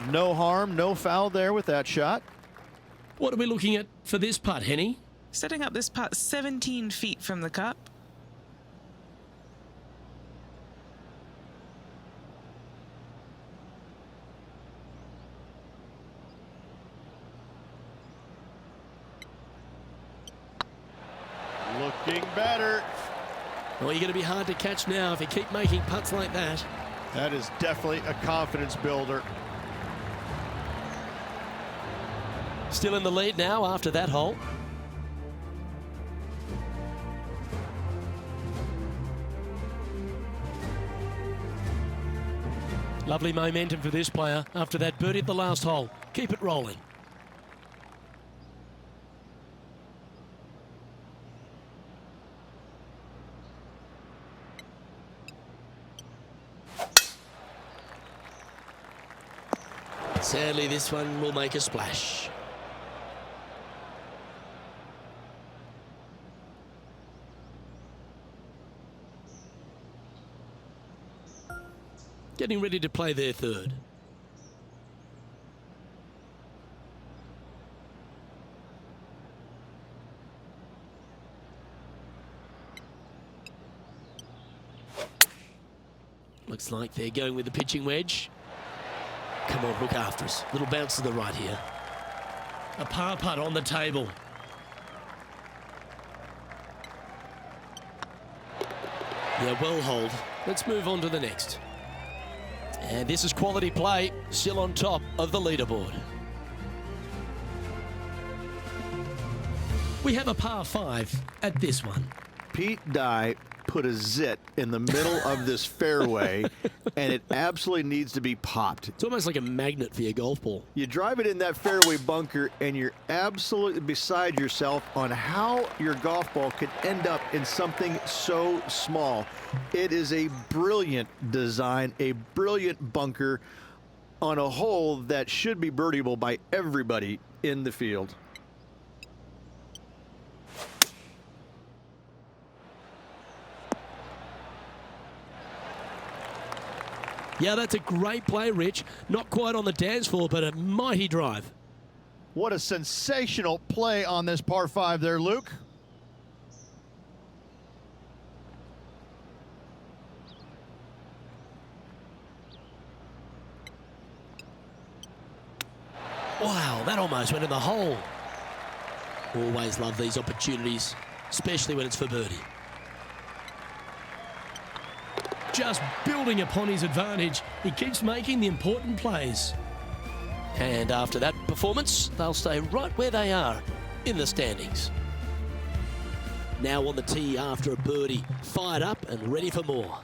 No harm, no foul there with that shot. What are we looking at for this putt, Henny? Setting up this putt 17 feet from the cup. Looking better. Well, you're going to be hard to catch now if you keep making putts like that. That is definitely a confidence builder. Still in the lead now after that hole. Lovely momentum for this player after that birdie at the last hole. Keep it rolling. Sadly, this one will make a splash. Getting ready to play their third. Looks like they're going with the pitching wedge. Come on, look after us. Little bounce to the right here. A par putt on the table. Yeah, well hold. Let's move on to the next. And this is quality play, still on top of the leaderboard. We have a par 5 at this one. Pete Dye put a zit in the middle of this fairway, and it absolutely needs to be popped. It's almost like a magnet for your golf ball. You drive it in that fairway bunker, and you're absolutely beside yourself on how your golf ball could end up in something so small. It is a brilliant design, a brilliant bunker on a hole that should be birdieable by everybody in the field. Yeah, that's a great play, Rich. Not quite on the dance floor, but a mighty drive. What a sensational play on this par 5 there, Luke. Wow, that almost went in the hole. Always love these opportunities, especially when it's for birdie. Just building upon his advantage, he keeps making the important plays. And after that performance, they'll stay right where they are in the standings. Now on the tee after a birdie, fired up and ready for more.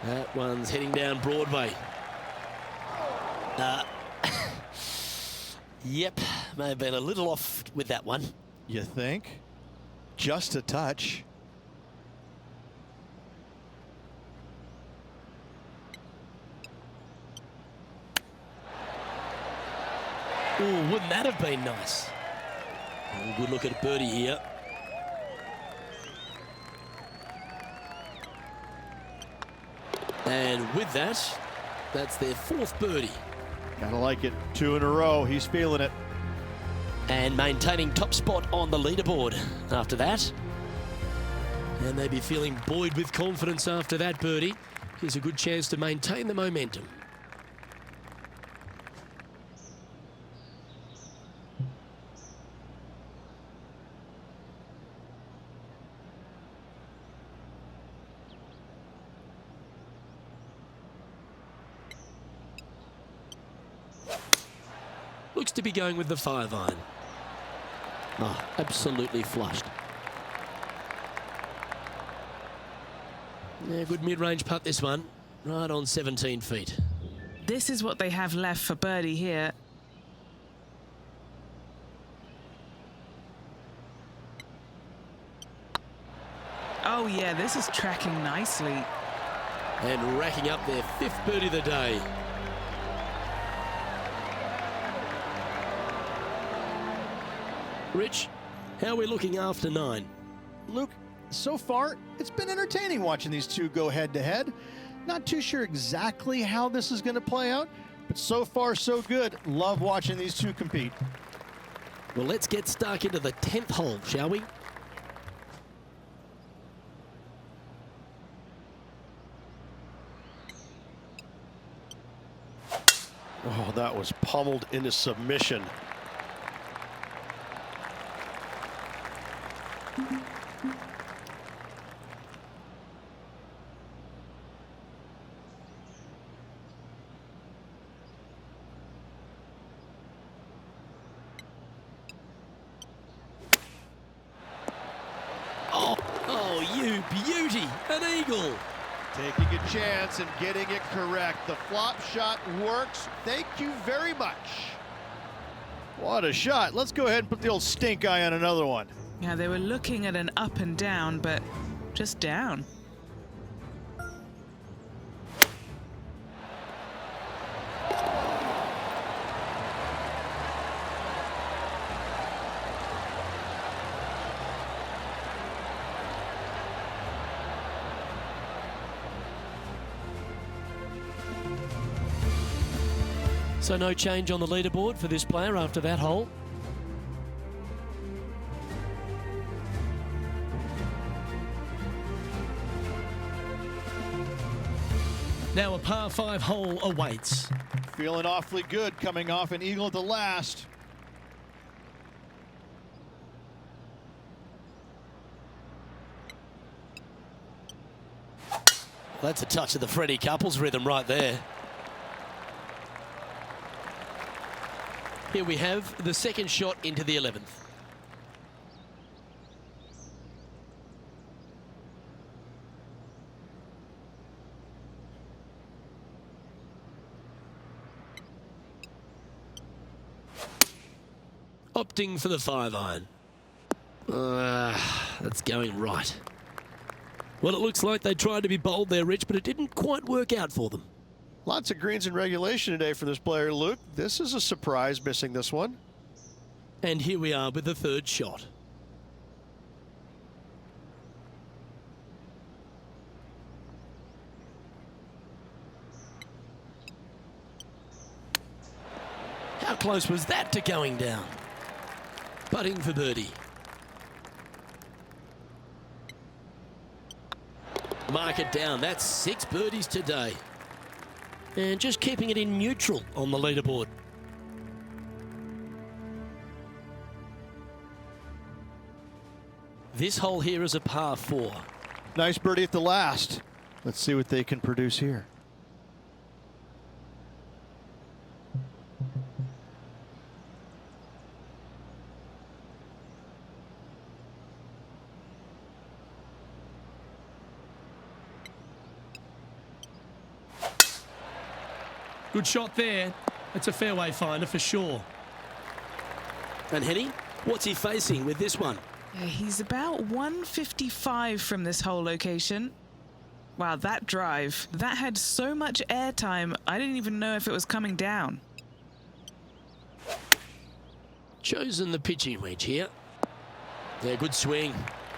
That one's heading down Broadway. Yep, may have been a little off with that one. You think? Just a touch. Ooh, wouldn't that have been nice? Oh, good look at birdie here. And with that, that's their 4th birdie. Gotta like it. 2 in a row. He's feeling it. And maintaining top spot on the leaderboard after that. And they'd be feeling buoyed with confidence after that birdie. Here's a good chance to maintain the momentum. Looks to be going with the 5-iron. Oh, absolutely flushed. Yeah, good mid-range putt this one. Right on 17 feet. This is what they have left for birdie here. Oh yeah, this is tracking nicely. And racking up their 5th birdie of the day. Rich, how are we looking after 9? Luke, so far, it's been entertaining watching these two go head-to-head. Not too sure exactly how this is going to play out, but so far, so good. Love watching these two compete. Well, let's get stuck into the 10th hole, shall we? Oh, that was pummeled into submission. an eagle. Taking a chance and getting it correct. The flop shot works. Thank you very much. What a shot. Let's go ahead and put the old stink eye on another one. Yeah, they were looking at an up and down, but just down. So no change on the leaderboard for this player after that hole. Now a par 5 hole awaits. Feeling awfully good coming off an eagle at the last. That's a touch of the Freddie Couples rhythm right there. Here we have the second shot into the 11th. Opting for the 5-iron. That's going right. Well, it looks like they tried to be bold there, Rich, but it didn't quite work out for them. Lots of greens in regulation today for this player, Luke. This is a surprise, missing this one. And here we are with the third shot. How close was that to going down? Putting for birdie. Mark it down. That's 6 birdies today. And just keeping it in neutral on the leaderboard. This hole here is a par 4. Nice birdie at the last. Let's see what they can produce here. Good shot there. It's a fairway finder for sure. And Henny, what's he facing with this one? Yeah, he's about 155 from this hole location. Wow, that drive. That had so much airtime, I didn't even know if it was coming down. Chosen the pitching wedge here. Yeah, good swing.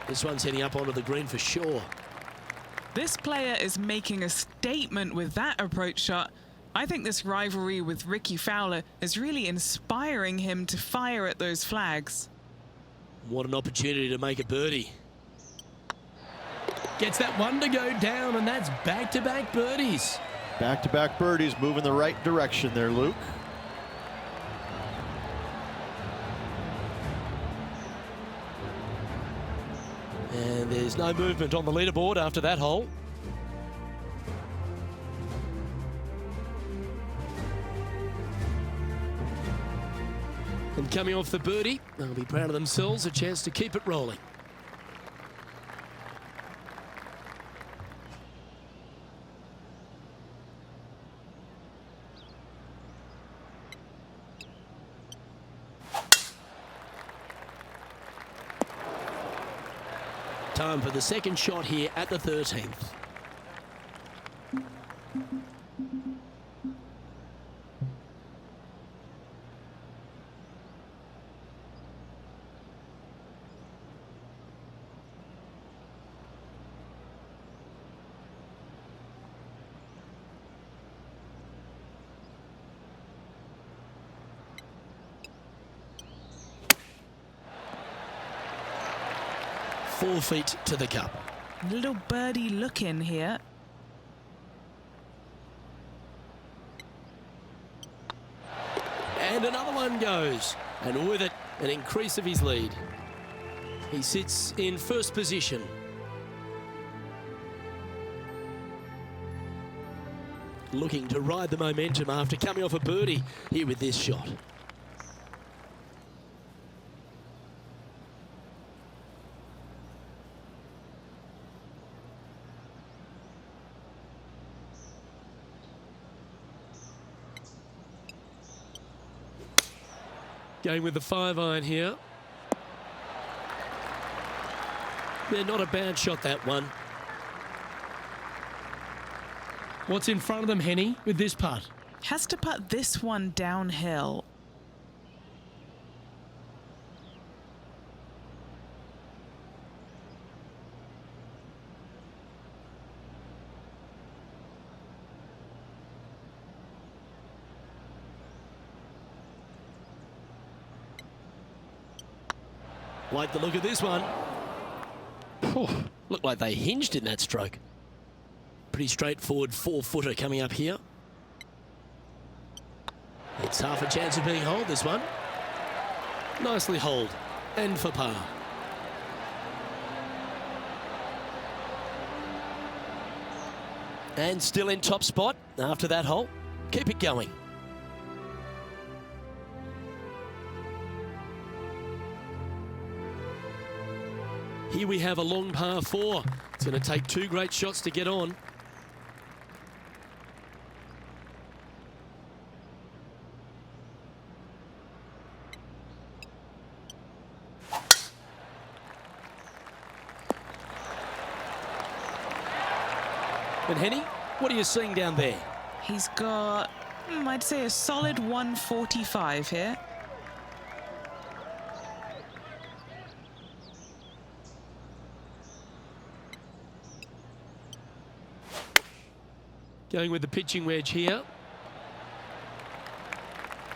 This one's heading up onto the green for sure. This player is making a statement with that approach shot. I think this rivalry with Ricky Fowler is really inspiring him to fire at those flags. What an opportunity to make a birdie. Gets that one to go down, and that's back-to-back birdies. Back-to-back birdies, moving the right direction there, Luke. And there's no movement on the leaderboard after that hole. And coming off the birdie, they'll be proud of themselves, a chance to keep it rolling. Time for the second shot here at the 13th. Four feet to the cup. Little birdie look in here. And another one goes. And with it, an increase of his lead. He sits in first position. Looking to ride the momentum after coming off a birdie here with this shot. Going with the 5-iron here. Yeah, not a bad shot, that one. What's in front of them, Henny, with this putt? Has to putt this one downhill. Like the look of this one. Looked like they hinged in that stroke. Pretty straightforward 4-footer coming up here. It's half a chance of being holed, this one. Nicely holed. And for par. And still in top spot after that hole. Keep it going. Here we have a long par 4. It's going to take 2 great shots to get on. And Henny, what are you seeing down there? He's got, I'd say, a solid 145 here. Going with the pitching wedge here.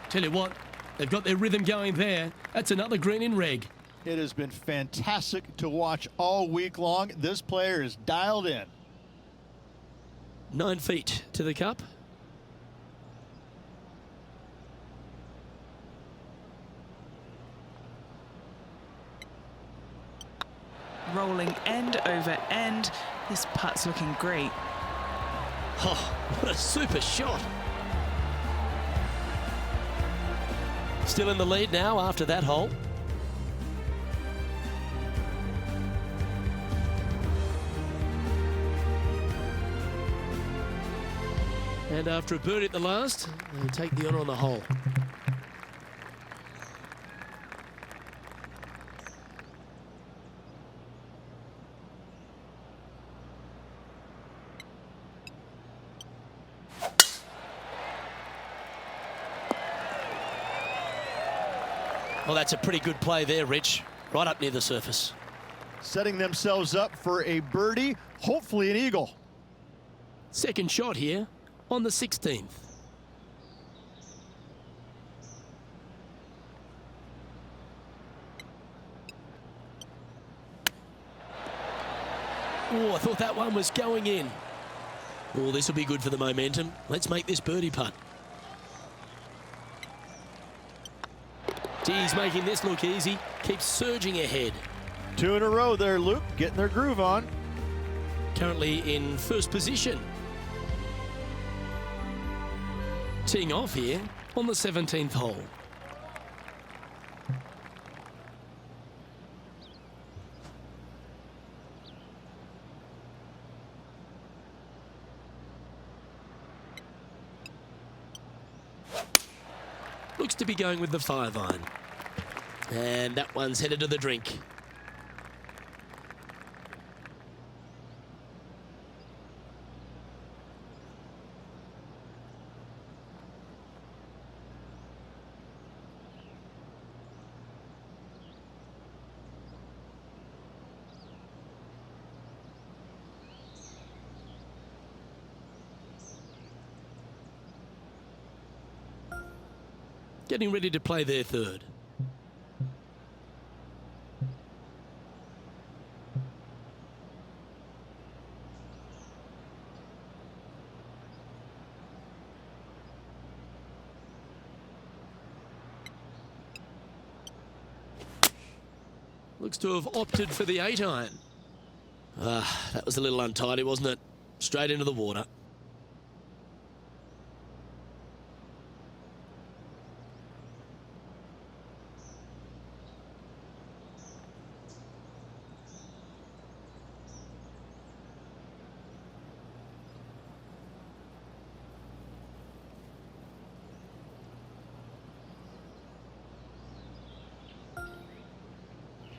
Tell you what, they've got their rhythm going there. That's another green in reg. It has been fantastic to watch all week long. This player is dialed in. 9 feet to the cup. Rolling end over end. This putt's looking great. Oh, what a super shot. Still in the lead now after that hole. And after a birdie at the last, they take the honour on the hole. Well, that's a pretty good play there, Rich. Right up near the surface. Setting themselves up for a birdie, hopefully an eagle. Second shot here on the 16th. Oh, I thought that one was going in. Oh, this will be good for the momentum. Let's make this birdie putt. He's making this look easy. Keeps surging ahead. 2 in a row there, Luke, getting their groove on. Currently in first position. Teeing off here on the 17th hole. Looks to be going with the 5-iron. And that one's headed to the drink. Getting ready to play their third. Looks to have opted for the 8-iron. That was a little untidy, wasn't it? Straight into the water.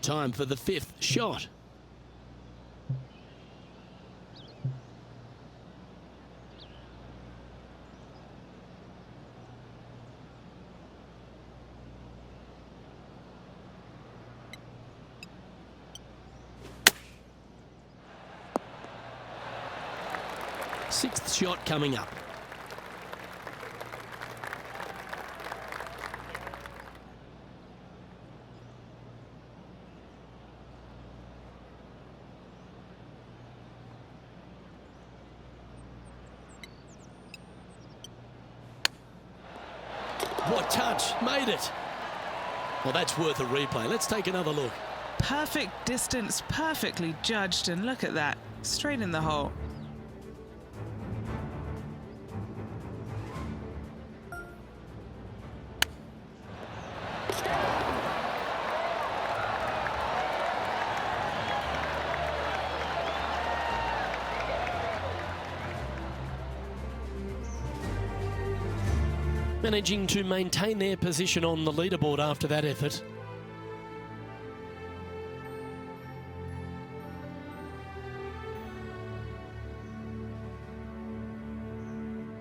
time for the 5th shot. Sixth shot coming up. What touch, made it. Well, that's worth a replay. Let's take another look. Perfect distance, perfectly judged, and look at that, straight in the hole. Managing to maintain their position on the leaderboard after that effort.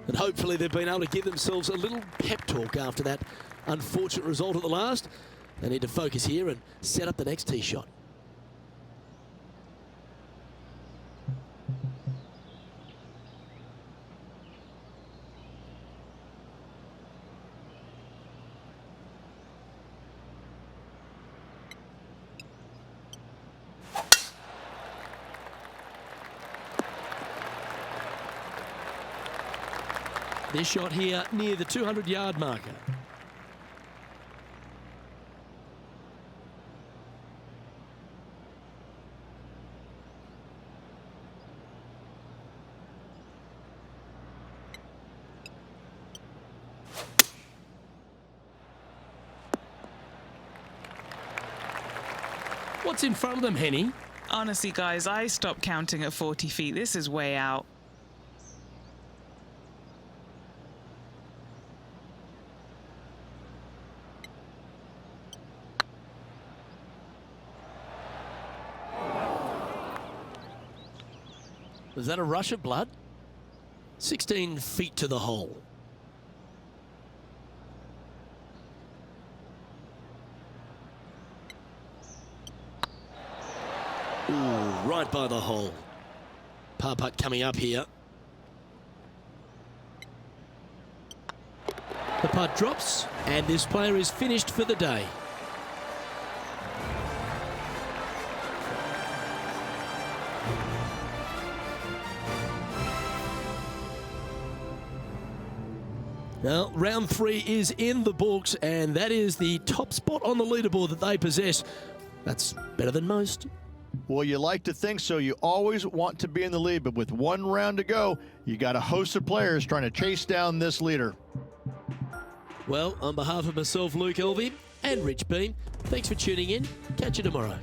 And hopefully they've been able to give themselves a little pep talk after that unfortunate result at the last. They need to focus here and set up the next tee shot. This shot here near the 200-yard marker. What's in front of them, Henny? Honestly, guys, I stopped counting at 40 feet. This is way out. Was that a rush of blood? 16 feet to the hole. Ooh, right by the hole. Par putt coming up here. The putt drops, and this player is finished for the day. Now, round 3 is in the books, and that is the top spot on the leaderboard that they possess. That's better than most. Well, you like to think so. You always want to be in the lead, but with one round to go, you got a host of players trying to chase down this leader. Well, on behalf of myself, Luke Elvey, and Rich Beam, thanks for tuning in. Catch you tomorrow.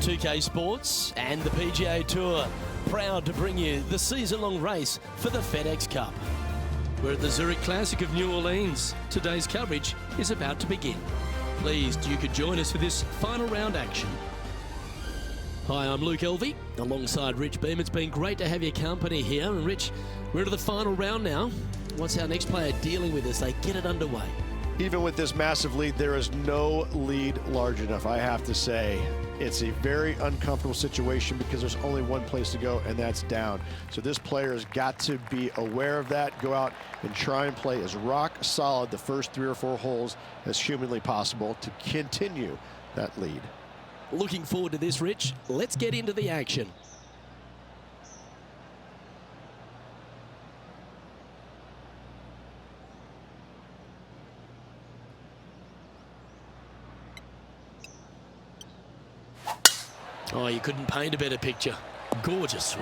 TPC Sports and the PGA Tour proud to bring you the season-long race for the FedEx Cup. We're at the Zurich Classic of New Orleans. Today's coverage is about to begin. Pleased you could join us for this final round action. Hi, I'm Luke Elvey, alongside Rich Beam. It's been great to have your company here. And Rich, we're into the final round now. What's our next player dealing with as they get it underway? Even with this massive lead, there is no lead large enough, I have to say. It's a very uncomfortable situation because there's only one place to go, and that's down. So this player has got to be aware of that, go out and try and play as rock solid the first 3 or 4 holes as humanly possible to continue that lead. Looking forward to this, Rich. Let's get into the action. Oh, you couldn't paint a better picture. Gorgeous.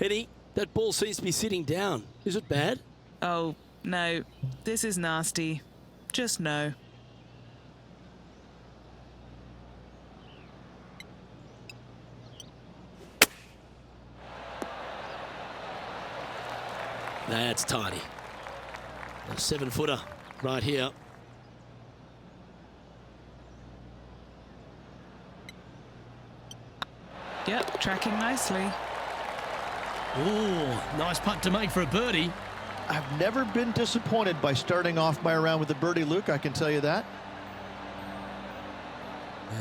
Eddie, that ball seems to be sitting down. Is it bad? Oh, no. This is nasty. Just no. That's tiny. A 7-footer right here. Yep, tracking nicely. Ooh, nice putt to make for a birdie. I've never been disappointed by starting off my round with a birdie, Luke, I can tell you that.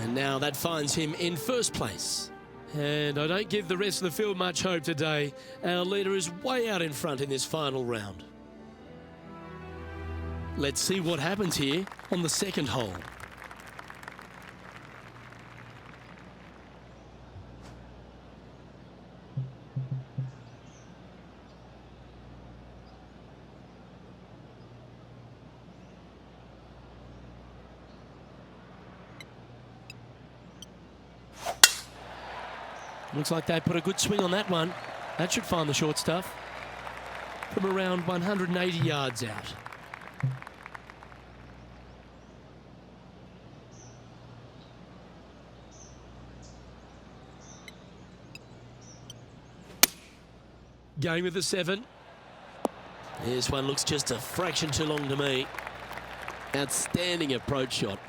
And now that finds him in first place. And I don't give the rest of the field much hope today. Our leader is way out in front in this final round. Let's see what happens here on the second hole. Looks like they put a good swing on that one. That should find the short stuff. From around 180 yards out. Game of the 7. This one looks just a fraction too long to me. Outstanding approach shot.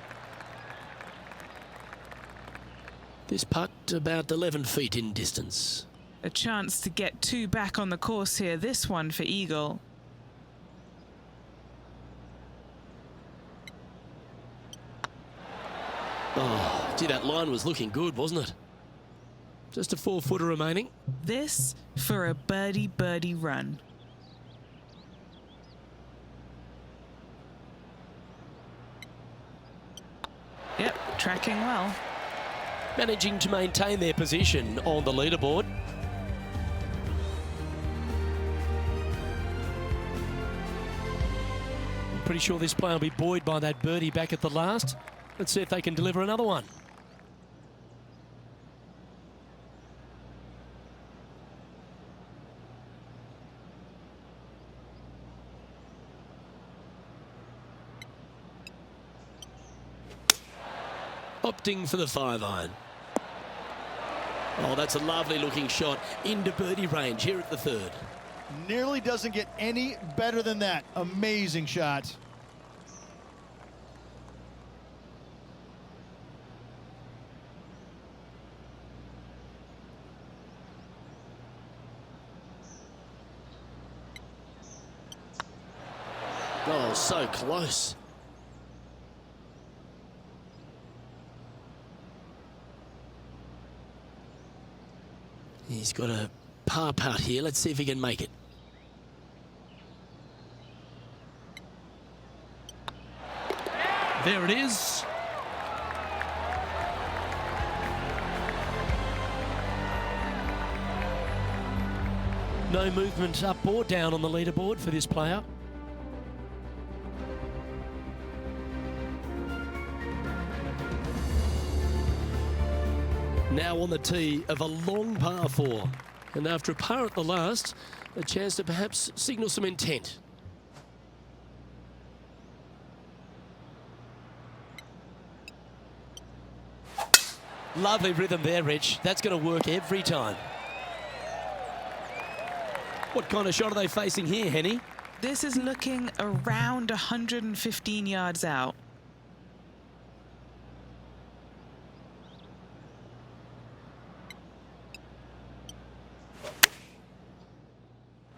This putt about 11 feet in distance. A chance to get 2 back on the course here. This one for eagle. Oh, gee, that line was looking good, wasn't it? Just a 4-footer remaining. This for a birdie run. Yep, tracking well. Managing to maintain their position on the leaderboard. I'm pretty sure this player will be buoyed by that birdie back at the last. Let's see if they can deliver another one. Opting for the 5-iron. Oh, that's a lovely looking shot into birdie range here at the 3rd. Nearly doesn't get any better than that. Amazing shot. Oh, so close. He's got a par putt here. Let's see if he can make it. There it is. No movement up or down on the leaderboard for this player. Now on the tee of a long par 4. And after a par at the last, a chance to perhaps signal some intent. Lovely rhythm there, Rich. That's going to work every time. What kind of shot are they facing here, Henny? This is looking around 115 yards out.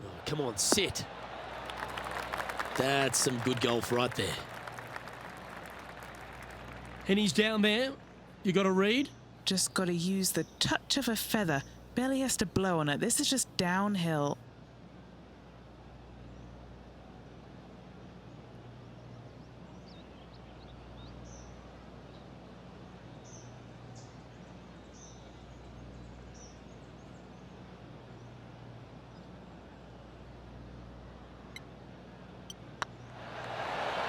Oh, come on, sit. That's some good golf right there. Henny's down there. You got a read? Just got to use the touch of a feather. Barely has to blow on it. This is just downhill.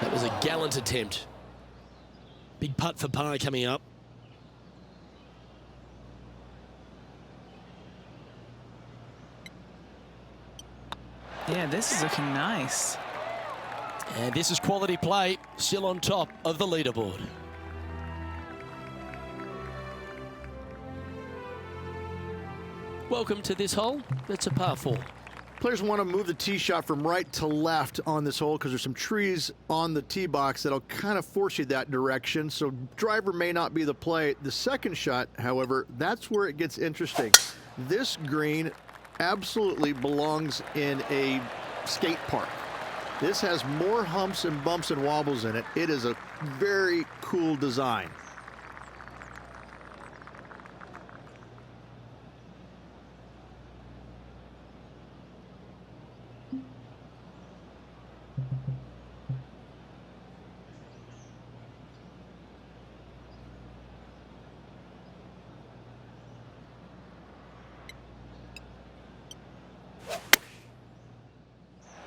That was a gallant attempt. Big putt for par coming up. Yeah, this is looking nice. And this is quality play, still on top of the leaderboard. Welcome to this hole. It's a par 4. Players want to move the tee shot from right to left on this hole because there's some trees on the tee box that'll kind of force you that direction. So driver may not be the play. The second shot, however, that's where it gets interesting. This green absolutely belongs in a skate park. This has more humps and bumps and wobbles in it. It is a very cool design.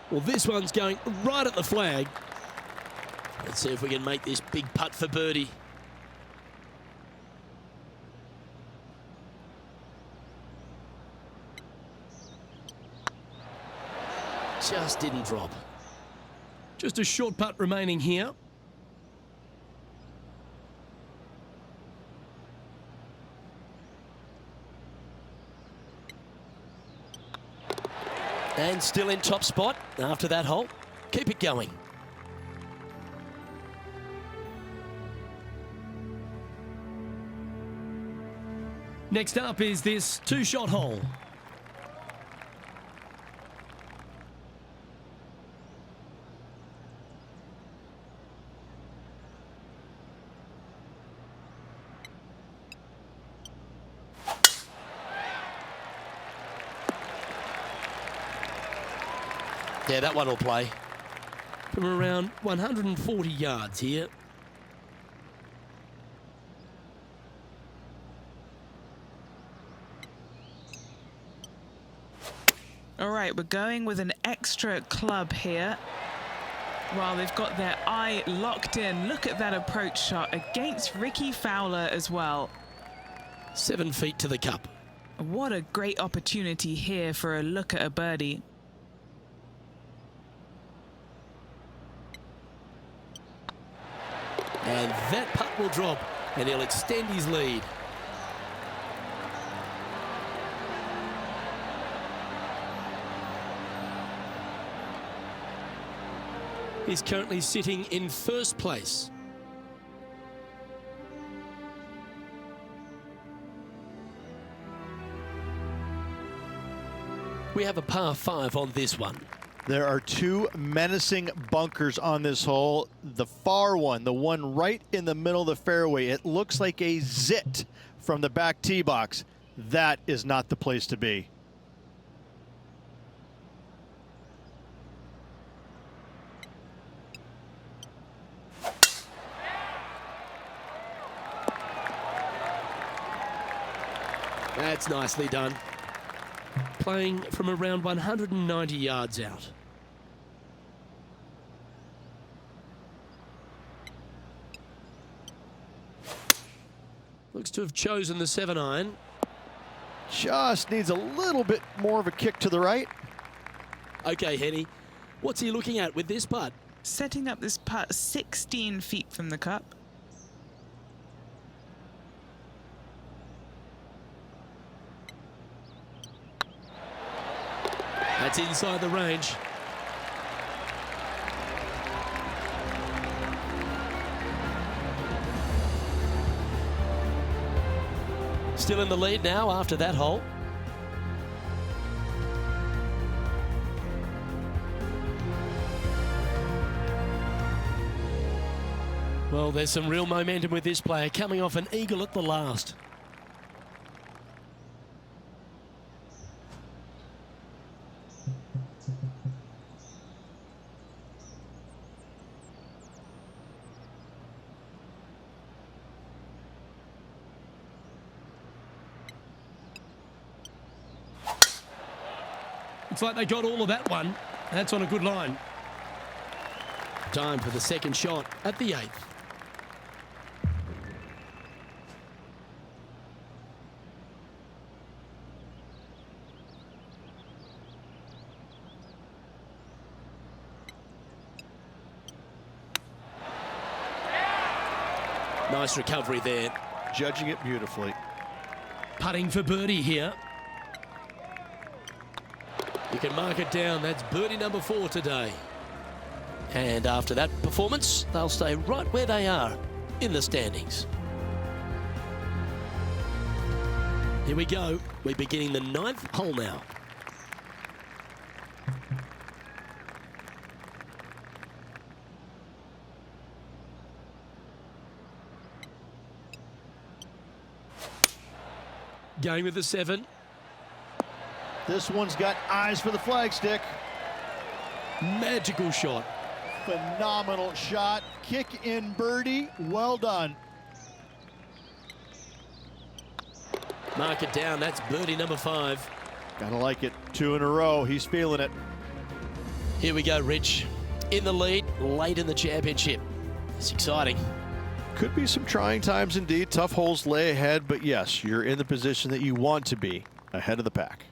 Well, this one's going right at the flag. Let's see if we can make this big putt for birdie. Just didn't drop. Just a short putt remaining here. And still in top spot after that hole. Keep it going. Next up is this two-shot hole. Yeah, that one will play. From around 140 yards here. All right, we're going with an extra club here. While they've got their eye locked in, look at that approach shot against Ricky Fowler as well. 7 feet to the cup. What a great opportunity here for a look at a birdie. And that putt will drop, and he'll extend his lead. He's currently sitting in first place. We have a par 5 on this one. There are two menacing bunkers on this hole. The far one, the one right in the middle of the fairway, it looks like a zit from the back tee box. That is not the place to be. That's nicely done. Playing from around 190 yards out. Looks to have chosen the 7-iron. Just needs a little bit more of a kick to the right. Okay, Henny, what's he looking at with this putt? Setting up this putt 16 feet from the cup. That's inside the range. Still in the lead now after that hole. Well, there's some real momentum with this player, coming off an eagle at the last. Looks like they got all of that one. That's on a good line. Time for the second shot at the 8th. Nice recovery there. Judging it beautifully. Putting for birdie here. You can mark it down. That's birdie number 4 today. And after that performance, they'll stay right where they are in the standings. Here we go. We're beginning the 9th hole now. Going with the 7. This one's got eyes for the flagstick. Magical shot. Phenomenal shot. Kick in birdie. Well done. Mark it down. That's birdie number 5. Gotta like it. 2 in a row. He's feeling it. Here we go, Rich. In the lead, late in the championship. It's exciting. Could be some trying times indeed. Tough holes lay ahead, but yes, you're in the position that you want to be, ahead of the pack.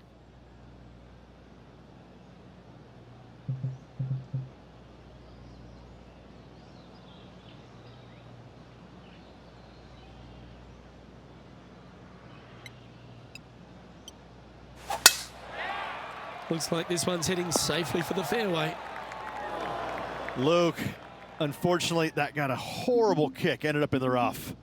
Looks like this one's heading safely for the fairway. Luke, unfortunately, that got a horrible kick, ended up in the rough.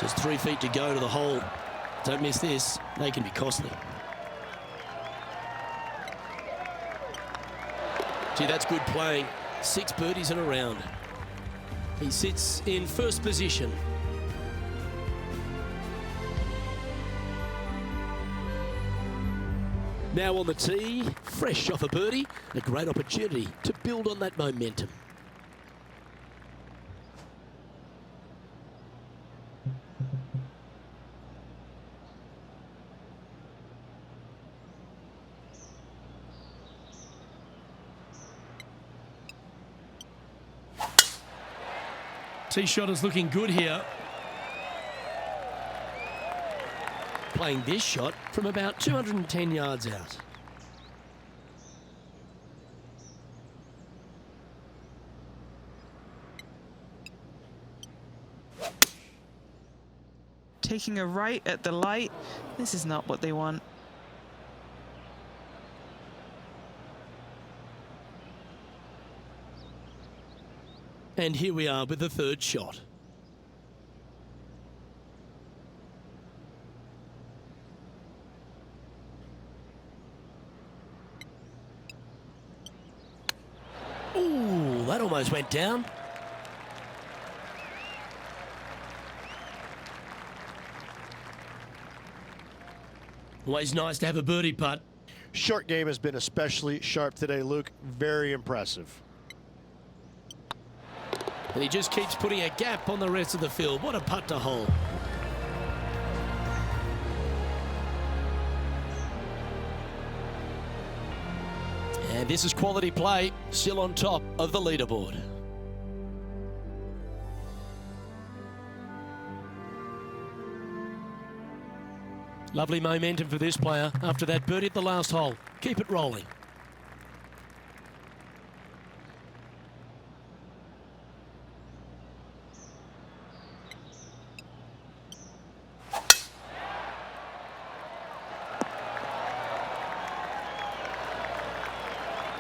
Just 3 feet to go to the hole. Don't miss this. They can be costly. Gee, that's good playing. 6 birdies in a round. He sits in first position. Now on the tee, fresh off a birdie, a great opportunity to build on that momentum. Tee shot is looking good here. Playing this shot from about 210 yards out. Taking a right at the light. This is not what they want. And here we are with the third shot. Ooh, that almost went down. Always nice to have a birdie putt. Short game has been especially sharp today, Luke. Very impressive. And he just keeps putting a gap on the rest of the field. What a putt to hole. And this is quality play, still on top of the leaderboard. Lovely momentum for this player after that birdie at the last hole. Keep it rolling.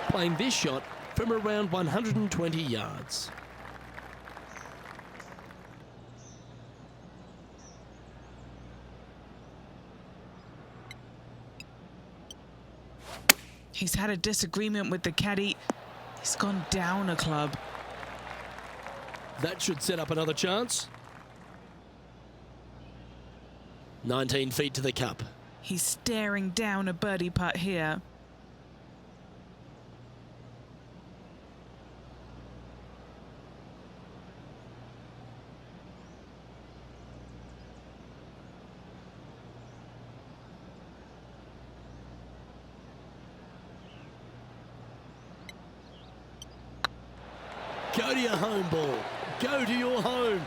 Playing this shot from around 120 yards. He's had a disagreement with the caddy. He's gone down a club. That should set up another chance. 19 feet to the cup. He's staring down a birdie putt here. Go to your home ball. Go to your home.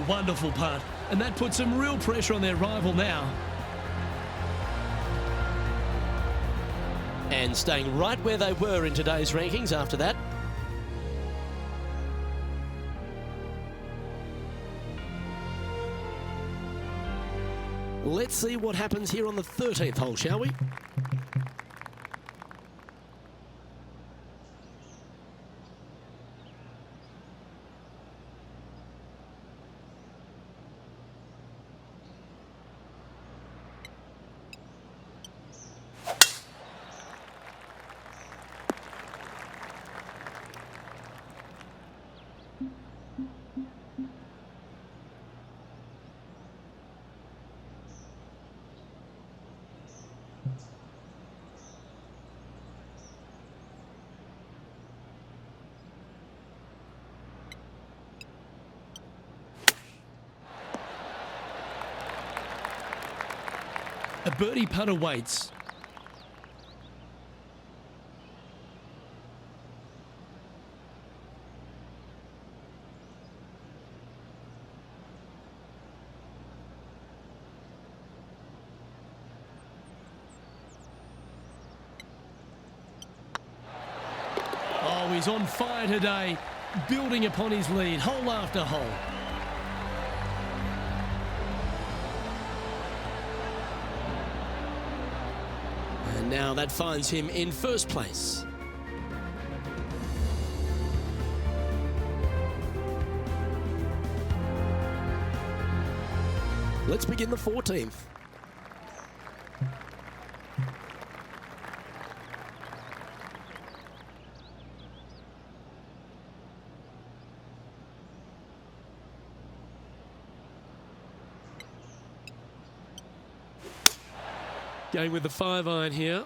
Wonderful putt. And that puts some real pressure on their rival now. And staying right where they were in today's rankings after that. Let's see what happens here on the 13th hole, shall we? A birdie putt awaits. he's on fire today, building upon his lead, hole after hole. And now that finds him in first place. Let's begin the 14th. Going with the 5-iron here.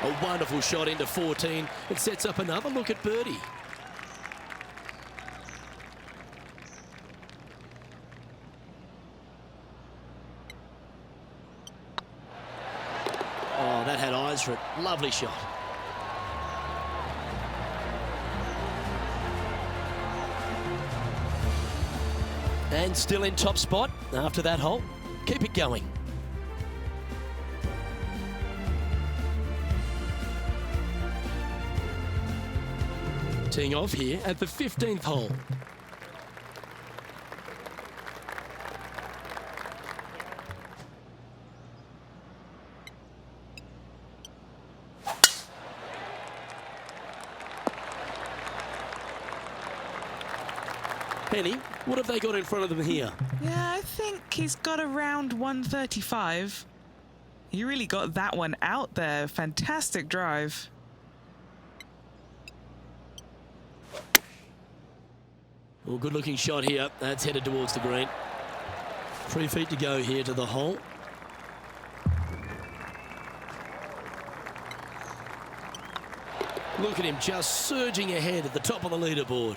A wonderful shot into 14. It sets up another look at birdie. Oh, that had eyes for it. Lovely shot. And still in top spot after that hole. Keep it going. Teeing off here at the 15th hole. Penny, what have they got in front of them here? Yeah, I think he's got around 135. He really got that one out there. Fantastic drive. Well, good looking shot here. That's headed towards the green. 3 feet to go here to the hole. Look at him just surging ahead at the top of the leaderboard.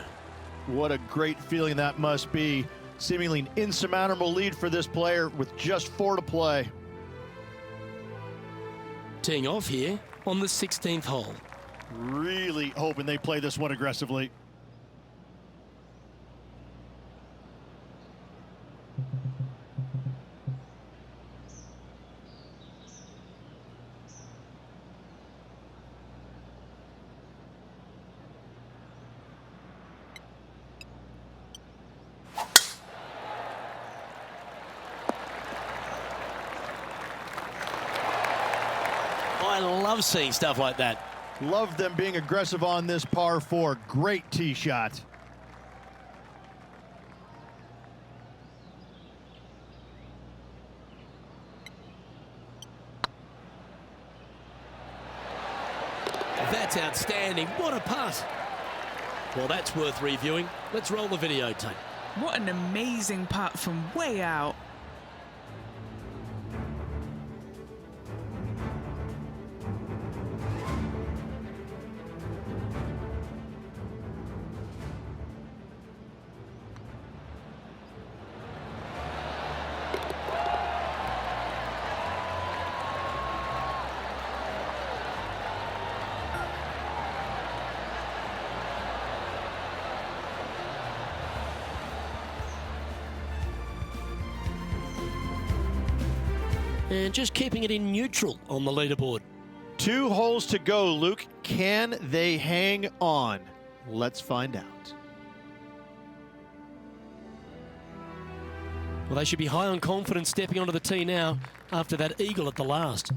What a great feeling that must be. Seemingly an insurmountable lead for this player with just 4 to play. Teeing off here on the 16th hole. Really hoping they play this one aggressively. I love seeing stuff like that. Love them being aggressive on this par 4. Great tee shot. That's outstanding. What a putt. Well, that's worth reviewing. Let's roll the videotape. What an amazing putt from way out. And just keeping it in neutral on the leaderboard. 2 holes to go, Luke. Can they hang on? Let's find out. Well, they should be high on confidence stepping onto the tee now after that eagle at the last.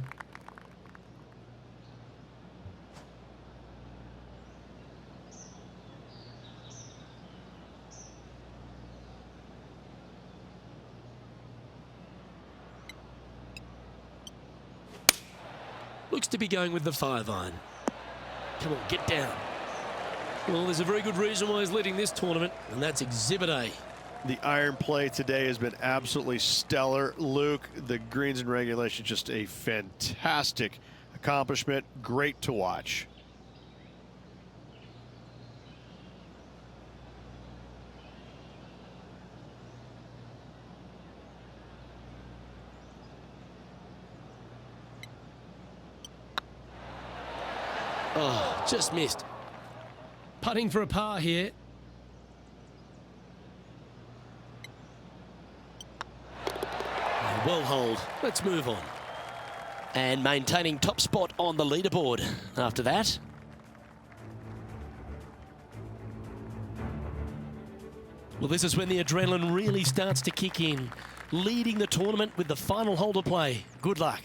Looks to be going with the 5-iron. Come on, get down. Well, there's a very good reason why he's leading this tournament, and that's Exhibit A. The iron play today has been absolutely stellar. Luke, the greens and regulation, just a fantastic accomplishment. Great to watch. Oh, just missed. Putting for a par here. Well holed. Let's move on. And maintaining top spot on the leaderboard after that. Well, this is when the adrenaline really starts to kick in. Leading the tournament with the final hole to play. Good luck.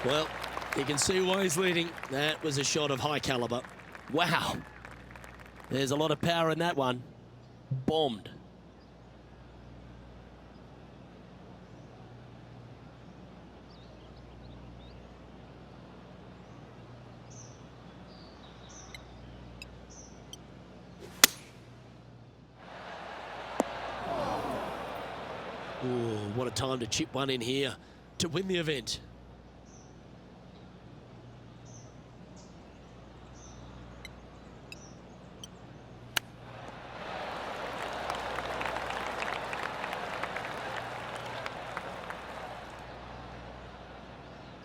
Well, you can see why he's leading. That was a shot of high caliber. Wow. There's a lot of power in that one. Bombed. Ooh, what a time to chip one in here to win the event.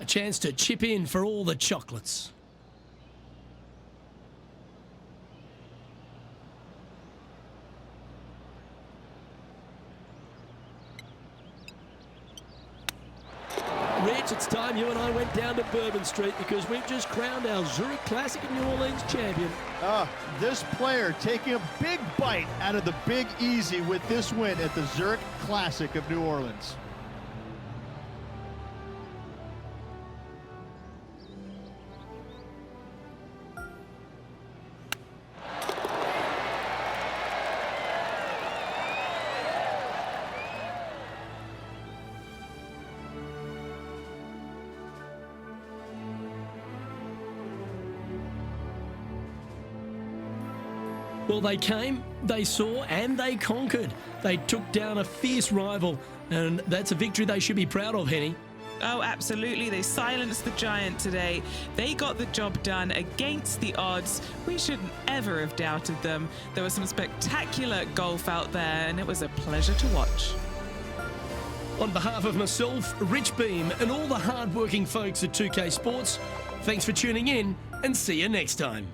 A chance to chip in for all the chocolates. Rich, it's time you and I went down to Bourbon Street because we've just crowned our Zurich Classic of New Orleans champion. This player taking a big bite out of the Big Easy with this win at the Zurich Classic of New Orleans. Well, they came, they saw, and they conquered. They took down a fierce rival, and that's a victory they should be proud of, Henny. Oh, absolutely. They silenced the giant today. They got the job done against the odds. We shouldn't ever have doubted them. There was some spectacular golf out there, and it was a pleasure to watch. On behalf of myself, Rich Beam, and all the hard-working folks at 2K Sports, thanks for tuning in, and see you next time.